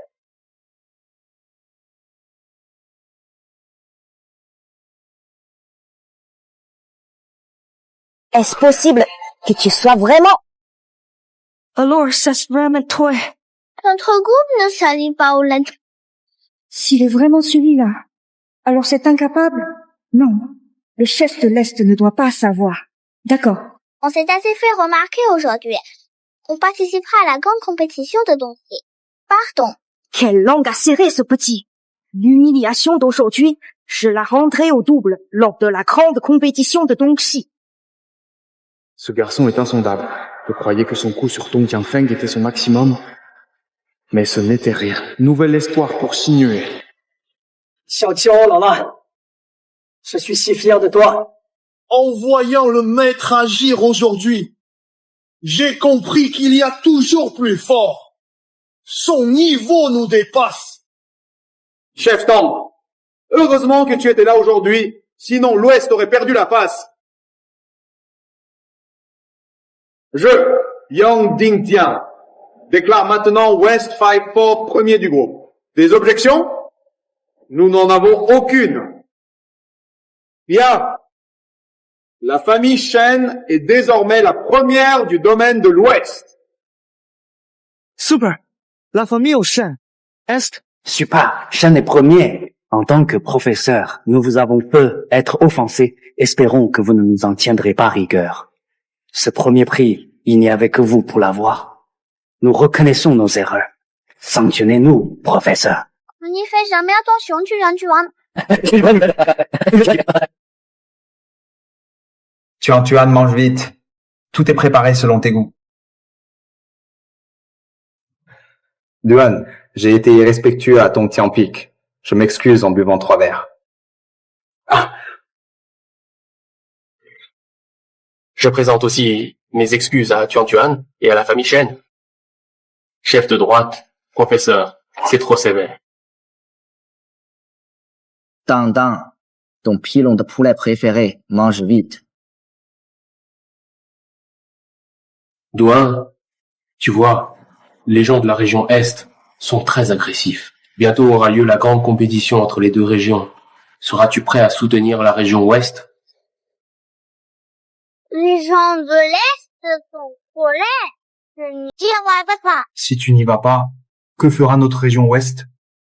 Speaker 6: Est-ce possible que tu sois vraiment... Alors, ça se vraiment toi.
Speaker 5: Notre groupe ne s'allie pas au lait.
Speaker 6: S'il est vraiment celui-là, Alors c'est incapable? Non. Le chef de l'Est ne doit pas savoir. D'accord.
Speaker 5: On s'est assez fait remarquer aujourd'hui. On participera à la grande compétition de Dongxi. Pardon.
Speaker 6: Quelle langue à serrer, ce petit! L'humiliation d'aujourd'hui, je la rendrai au double lors de la grande compétition de Dongxi.
Speaker 4: Ce garçon est insondable. Je croyais que son coup sur Dong Jianfeng était son maximum. Mais ce n'était rien. Nouvel espoir pour Xinyu.
Speaker 17: Xiao Qiao, Lala, je suis si fier de toi.
Speaker 13: En voyant le maître agir aujourd'hui, j'ai compris qu'il y a toujours plus fort. Son niveau nous dépasse.
Speaker 24: Chef Tang, heureusement que tu étais là aujourd'hui, sinon l'Ouest aurait perdu la face. Je, Yang Dingtian, déclare maintenant West 5-4 premier du groupe. Des objections? Nous n'en avons aucune. Bien. La famille Shen est désormais la première du domaine de l'Ouest.
Speaker 17: Super. La famille au Shen. Est.
Speaker 9: Super. Shen est premier. En tant que professeur, nous vous avons peu être offensés. Espérons que vous ne nous en tiendrez pas rigueur. Ce premier prix, il n'y avait que vous pour l'avoir. Nous reconnaissons nos erreurs. Sanctionnez-nous, professeur.
Speaker 5: On n'y fait jamais attention, tu vois.
Speaker 24: Tuan, mange vite. Tout est préparé selon tes goûts. Duan, j'ai été irrespectueux à Tong Tianpic. Je m'excuse en buvant 3 verres.
Speaker 18: Je présente aussi mes excuses à Tuan et à la famille Shen. Chef de droite, professeur, c'est trop sévère.
Speaker 9: Dang, ton pilon de poulet préféré, mange vite.
Speaker 18: Duan, tu vois, les gens de la région Est sont très agressifs. Bientôt aura lieu la grande compétition entre les deux régions. Seras-tu prêt à soutenir la région Ouest?
Speaker 5: Les gens de l'Est sont trop laids. Je n'y vais pas.
Speaker 24: Si tu n'y vas pas, que fera notre région Ouest?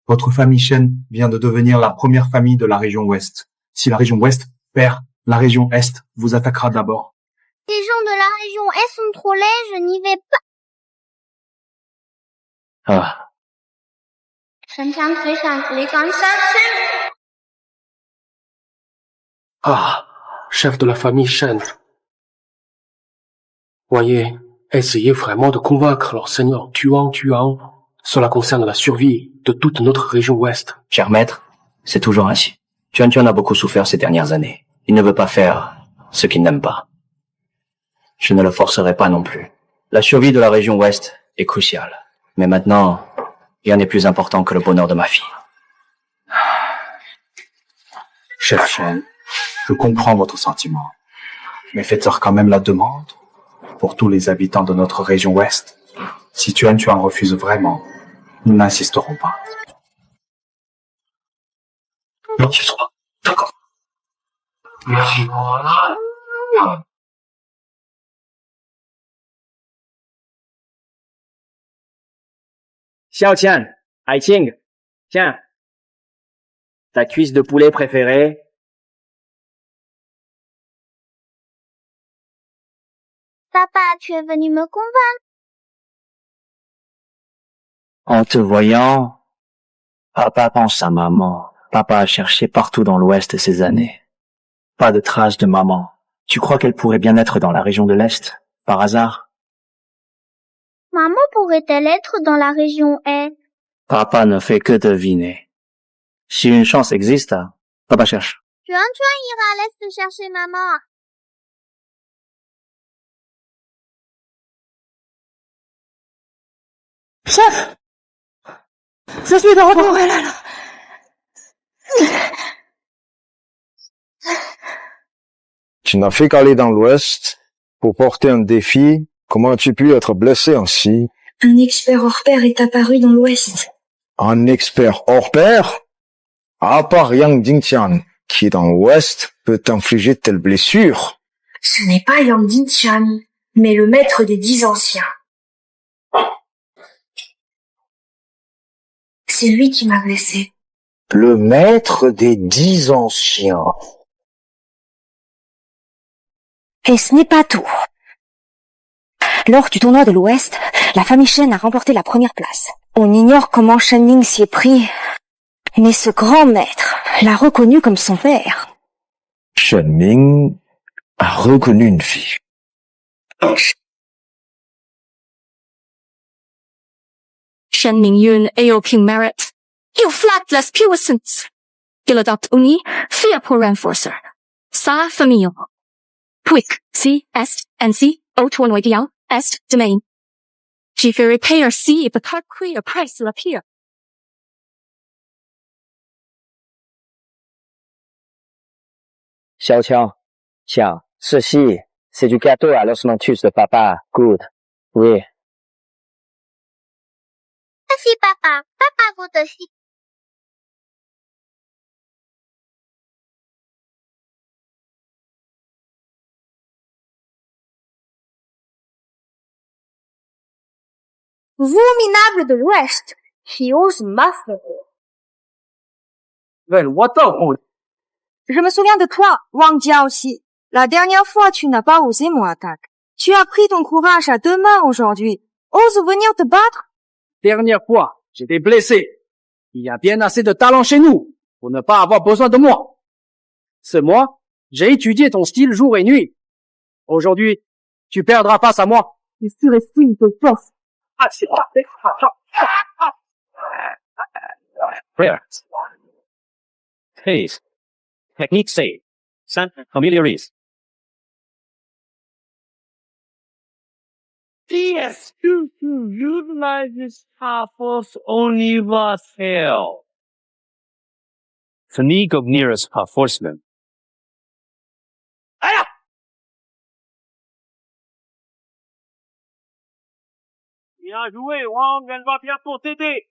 Speaker 24: Votre famille Shen vient de devenir la première famille de la région Ouest. Si la région Ouest perd, la région Est vous attaquera d'abord.
Speaker 5: Les gens de la région Est sont trop laids, je n'y vais pas.
Speaker 9: Ah.
Speaker 18: Ah, chef de la famille Shen. Voyez, essayez vraiment de convaincre leur seigneur Tuan. Cela concerne la survie de toute notre région ouest.
Speaker 9: Cher maître, c'est toujours ainsi. Tuan a beaucoup souffert ces dernières années. Il ne veut pas faire ce qu'il n'aime pas. Je ne le forcerai pas non plus. La survie de la région ouest est cruciale. Mais maintenant, rien n'est plus important que le bonheur de ma fille.
Speaker 4: Chef Shen, je comprends votre sentiment. Mais faites-leur quand même la demande. Pour tous les habitants de notre région ouest. Si Tuan refuse vraiment, nous n'insisterons pas.
Speaker 18: Merci, d'accord. Merci, voilà.
Speaker 17: Xiao Qian, Ai Qing, tiens. Ta cuisse de poulet préférée?
Speaker 5: Papa, tu es venu me convaincre.
Speaker 9: En te voyant, papa pense à maman. Papa a cherché partout dans l'Ouest ces années. Pas de traces de maman. Tu crois qu'elle pourrait bien être dans la région de l'Est, par hasard?
Speaker 5: Maman pourrait-elle être dans la région Est?
Speaker 9: Papa ne fait que deviner. Si une chance existe, papa cherche.
Speaker 5: Tuan ira à l'Est chercher maman.
Speaker 6: Chef! Je suis de retour, Hélène.
Speaker 19: Tu n'as fait qu'aller dans l'Ouest pour porter un défi. Comment as-tu pu être blessé ainsi?
Speaker 6: Un expert hors pair est apparu dans l'Ouest.
Speaker 19: Un expert hors pair? À part Yang Dingtian, qui dans l'Ouest peut infliger telle blessure.
Speaker 6: Ce n'est pas Yang Dingtian, mais le maître des 10 anciens. C'est lui qui m'a blessé.
Speaker 19: Le maître des 10 anciens.
Speaker 6: Et ce n'est pas tout. Lors du tournoi de l'Ouest, la famille Shen a remporté la première place. On ignore comment Shen Ning s'y est pris, mais ce grand maître l'a reconnu comme son père.
Speaker 19: Shen Ning a reconnu une fille.
Speaker 6: Shen Mingyun et aucun mérite. Il flatte la puissance. Il adopte Uni, fille pour renforcer sa famille. Puis, si, est, ainsi, au tournoi d'Yao, est, domaine. J'ai fait repayer si et peut-être le prix la pire.
Speaker 9: Xiao Qiang, tiens, ceci, c'est du gâteau à l'osmanthus de papa. Good. Oui.
Speaker 5: Merci, papa. Papa goûte aussi.
Speaker 6: Vous, minables de l'Ouest, qui ose m'affronter. Je me souviens de toi, Wang Jia aussi. La dernière fois, tu n'as pas osé mon attaque. Tu as pris ton courage à deux mains aujourd'hui. Ose venir te battre?
Speaker 17: Dernière fois, j'étais blessé. Il y a bien assez de talent chez nous pour ne pas avoir besoin de moi. Ce mois, j'ai étudié ton style jour et nuit. Aujourd'hui, tu perdras face à moi.
Speaker 6: Tu serais fou de force.
Speaker 17: Ah, c'est parfait.
Speaker 11: Prayer. Haze. Technique say. San familiarise.
Speaker 3: Yes, you utilize this power force only was hell.
Speaker 11: Fatigue of nearest horseman.
Speaker 23: Bien joué, Wang, elle va bientôt t'aider.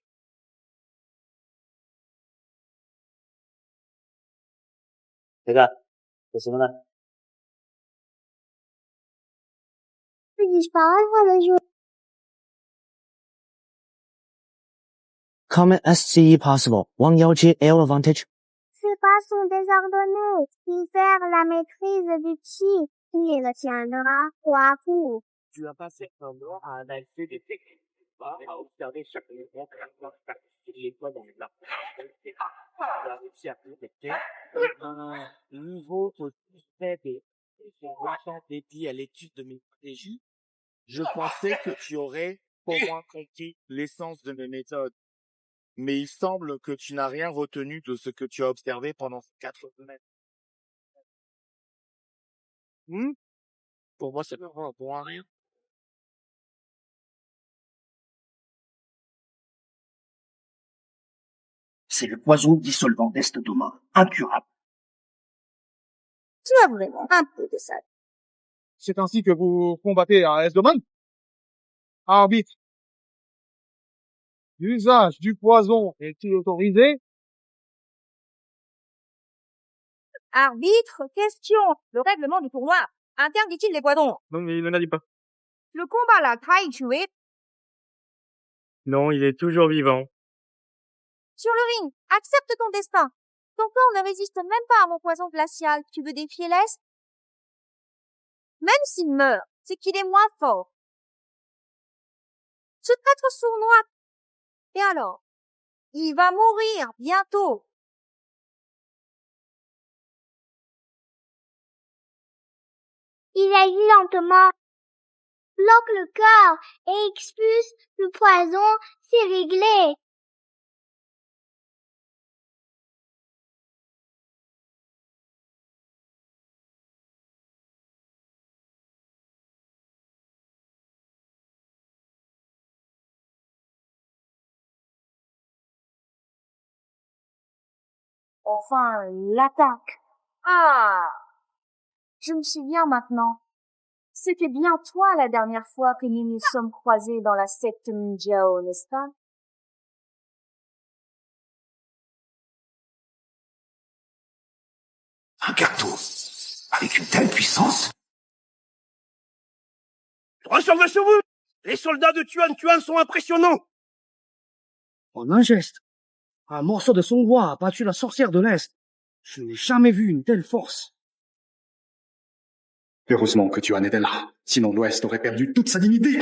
Speaker 15: Comment est-ce possible? Wang Yaojie est l'avantage.
Speaker 5: C'est pas son désordonné. Il perd la maîtrise du chi. Il le tiendra trois coups.
Speaker 23: Tu as passé un mois à analyser des techniques, à observer chaque mouvement particulier dans la tu as réussi à détecter un nouveau système et dédié à l'étude de mes stratégies.
Speaker 16: Je pensais que tu aurais au moins compris l'essence de mes méthodes. Mais il semble que tu n'as rien retenu de ce que tu as observé pendant ces 4 semaines. Pour moi, c'est pas pour un rien.
Speaker 7: C'est le poison dissolvant d'estomac, incurable.
Speaker 6: Tu as vraiment un peu de ça.
Speaker 24: C'est ainsi que vous combattez à Est-Domaine? Arbitre. L'usage du poison est-il autorisé?
Speaker 6: Arbitre, question. Le règlement du tournoi interdit-il les poisons?
Speaker 23: Non, il ne l'a dit pas.
Speaker 6: Le combat l'a trahi tué.
Speaker 23: Non, il est toujours vivant.
Speaker 6: Sur le ring, accepte ton destin. Ton corps ne résiste même pas à mon poison glacial. Tu veux défier l'Est? Même s'il meurt, c'est qu'il est moins fort. Ce traître sournois. Et alors? Il va mourir bientôt.
Speaker 5: Il agit lentement. Bloque le corps et expulse le poison, c'est réglé.
Speaker 6: Enfin, l'attaque. Ah! Je me souviens maintenant. C'était bien toi la dernière fois que nous nous sommes croisés dans la secte Minjiao, n'est-ce pas?
Speaker 7: Un gâteau avec une telle puissance?
Speaker 23: Transformez-vous! Les soldats de Tuan Tuan sont impressionnants!
Speaker 15: En un geste,
Speaker 17: Un morceau de son roi a battu la sorcière de l'Est. Je n'ai jamais vu une telle force.
Speaker 4: Heureusement que Tuan était là. Sinon l'Ouest aurait perdu toute sa dignité.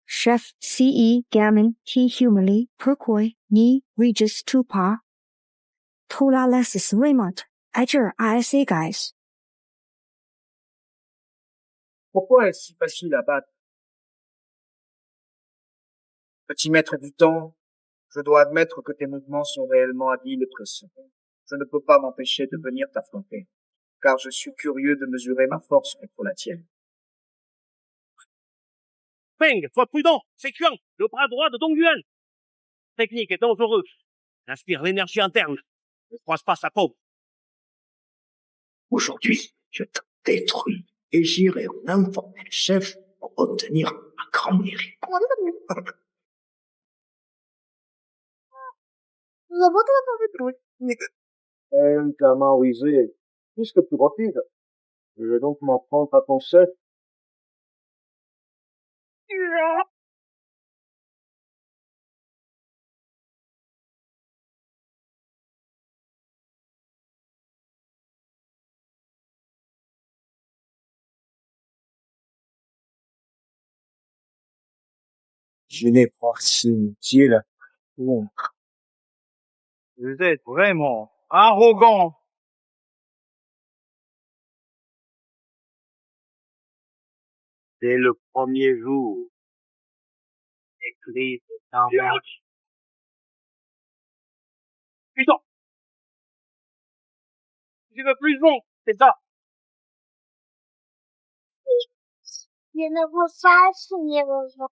Speaker 6: Chef C.E. Gammon T. Humilly Pourquoi Ni Regis Tupa Tola Lessis Raymond Edger ISA Guys.
Speaker 7: Pourquoi est-ce si facile à battre? Peut-y mettre du temps? Je dois admettre que tes mouvements sont réellement habiles et précis. Je ne peux pas m'empêcher de venir t'affronter, car je suis curieux de mesurer ma force contre la tienne.
Speaker 17: Feng, sois prudent, c'est Quan, le bras droit de Dong Yuan. Technique est dangereux. Inspire l'énergie interne. Ne froisse pas sa peau.
Speaker 7: Aujourd'hui, je te détruis et j'irai en informer le chef pour obtenir un grand mérite.
Speaker 24: Gamin rusé, puisque tu refuses, je vais donc m'en prendre à ton chef.
Speaker 17: Je n'ai pas senti la honte.
Speaker 24: Vous êtes vraiment arrogant. Dès le premier jour, l'église est en marche.
Speaker 17: Putain! Je veux plus long, c'est ça!
Speaker 5: Je ne veux pas finir aujourd'hui.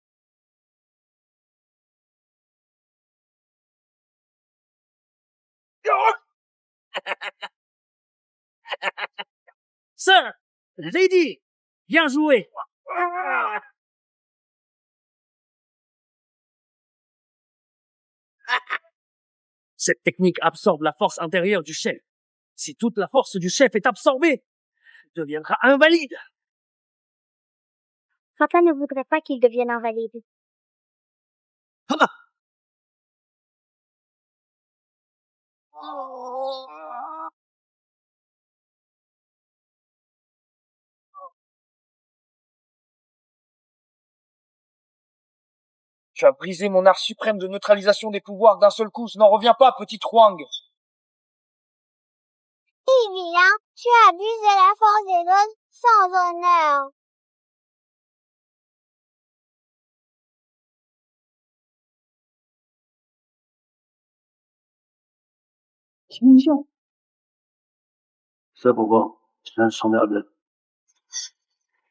Speaker 17: Sir! Lady! Bien joué! Cette technique absorbe la force intérieure du chef. Si toute la force du chef est absorbée, il deviendra invalide.
Speaker 5: Papa ne voudrait pas qu'il devienne invalide.
Speaker 7: Tu as brisé mon art suprême de neutralisation des pouvoirs d'un seul coup. Je n'en reviens pas, petite Huang.
Speaker 5: Vilain, tu abuses de la force des autres sans honneur.
Speaker 9: C'est pourquoi c'est insondable.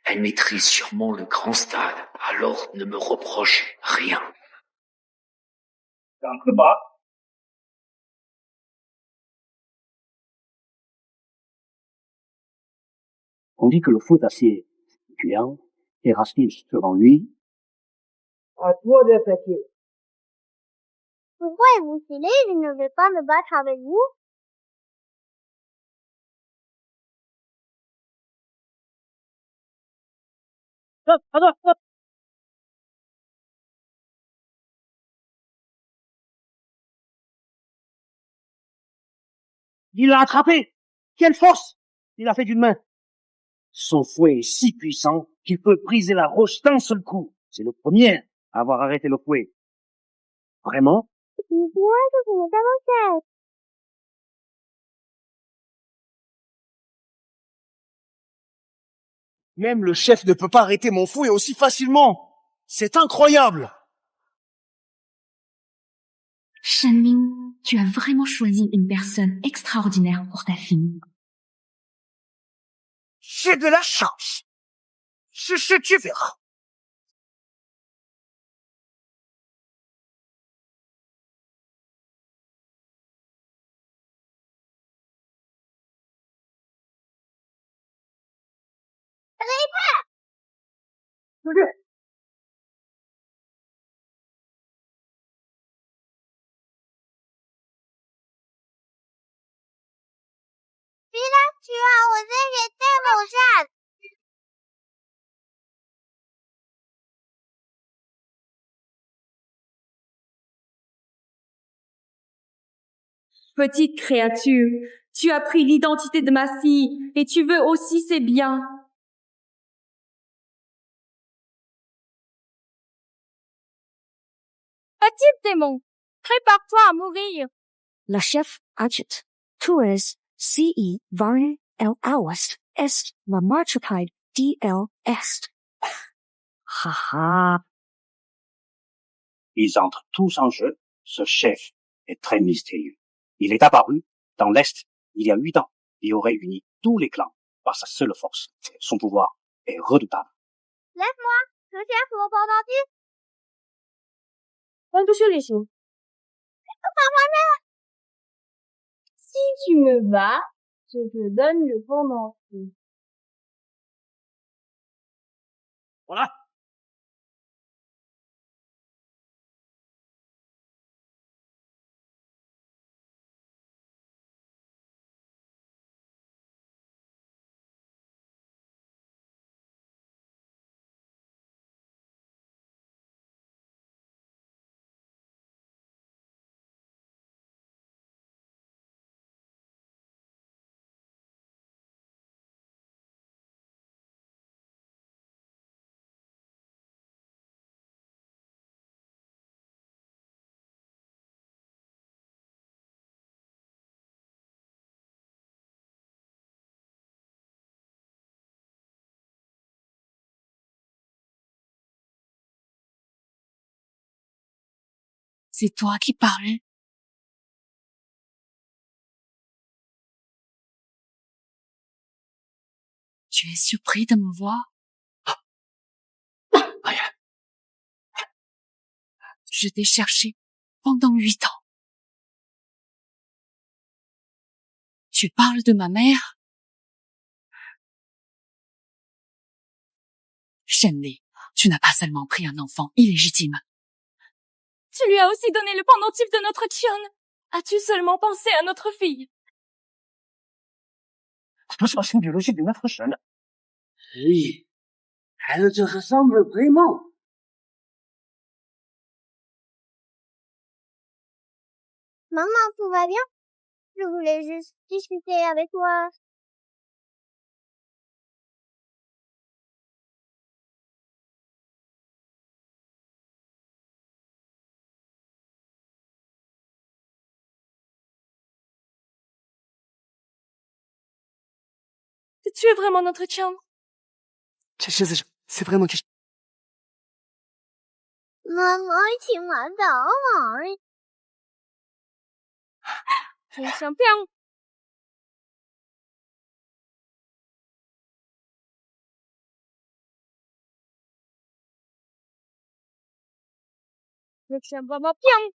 Speaker 9: Elle maîtrise sûrement le grand stade, alors ne me reproche rien.
Speaker 7: Un peu bas.
Speaker 9: On dit que le foot acier est cuillant et Rasmus, selon lui,
Speaker 7: À toi d'attaquer.
Speaker 5: Pourquoi vous filez? Je ne vais pas me battre avec vous.
Speaker 17: Stop, stop, stop. Il l'a attrapé. Quelle force il a fait d'une main. Son fouet est si puissant qu'il peut briser la roche d'un seul coup. C'est le premier à avoir arrêté le fouet. Vraiment?
Speaker 5: Dis-moi que vous n'êtes pas mon chef.
Speaker 7: Même le chef ne peut pas arrêter mon fouet aussi facilement. C'est incroyable.
Speaker 1: Shenming, tu as vraiment choisi une personne extraordinaire pour ta fille.
Speaker 7: J'ai de la chance. Tu verras.
Speaker 5: Vilain, tu as osé jeter mon chef.
Speaker 6: Petite créature, tu as pris l'identité de ma fille et tu veux aussi ses biens.
Speaker 5: Petit démon, prépare-toi à mourir.
Speaker 12: La chef agit. Tu es ce varne el awest est la marchapide d'el est.
Speaker 17: Haha. Ils entrent tous en jeu. Ce chef est très mystérieux. Il est apparu dans l'Est il y a 8 ans et aurait uni tous les clans par sa seule force. Son pouvoir est redoutable.
Speaker 5: Laisse-moi, le chef repentir. Si tu me bats, je te donne le pendentif.
Speaker 17: Voilà.
Speaker 1: C'est toi qui parles. Tu es surpris de me voir? Je t'ai cherché pendant 8 ans. Tu parles de ma mère? Shenli, tu n'as pas seulement pris un enfant illégitime.
Speaker 6: Tu lui as aussi donné le pendentif de notre Tion. As-tu seulement pensé à notre fille?
Speaker 17: Transmission biologique de notre jeune.
Speaker 14: Oui, elle te ressemble vraiment.
Speaker 5: Maman, tout va bien? Je voulais juste discuter avec toi.
Speaker 6: Tu es vraiment notre Tion?
Speaker 15: C'est vraiment que
Speaker 5: Maman, tu m'adores. Tu es champion. Je suis vraiment bien.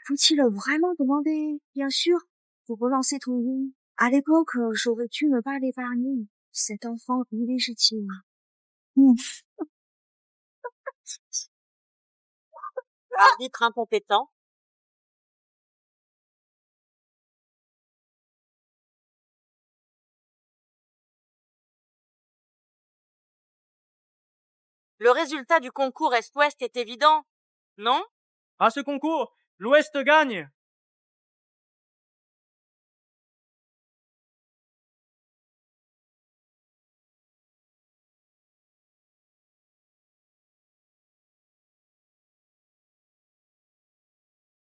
Speaker 12: Faut-il vraiment demander? Bien sûr, pour relancer ton nom. À l'époque, j'aurais pu ne pas l'épargner. Cet enfant illégitime.
Speaker 20: Arbitre incompétent. Le résultat du concours Est-Ouest est évident, non?
Speaker 8: À ce concours, l'Ouest gagne.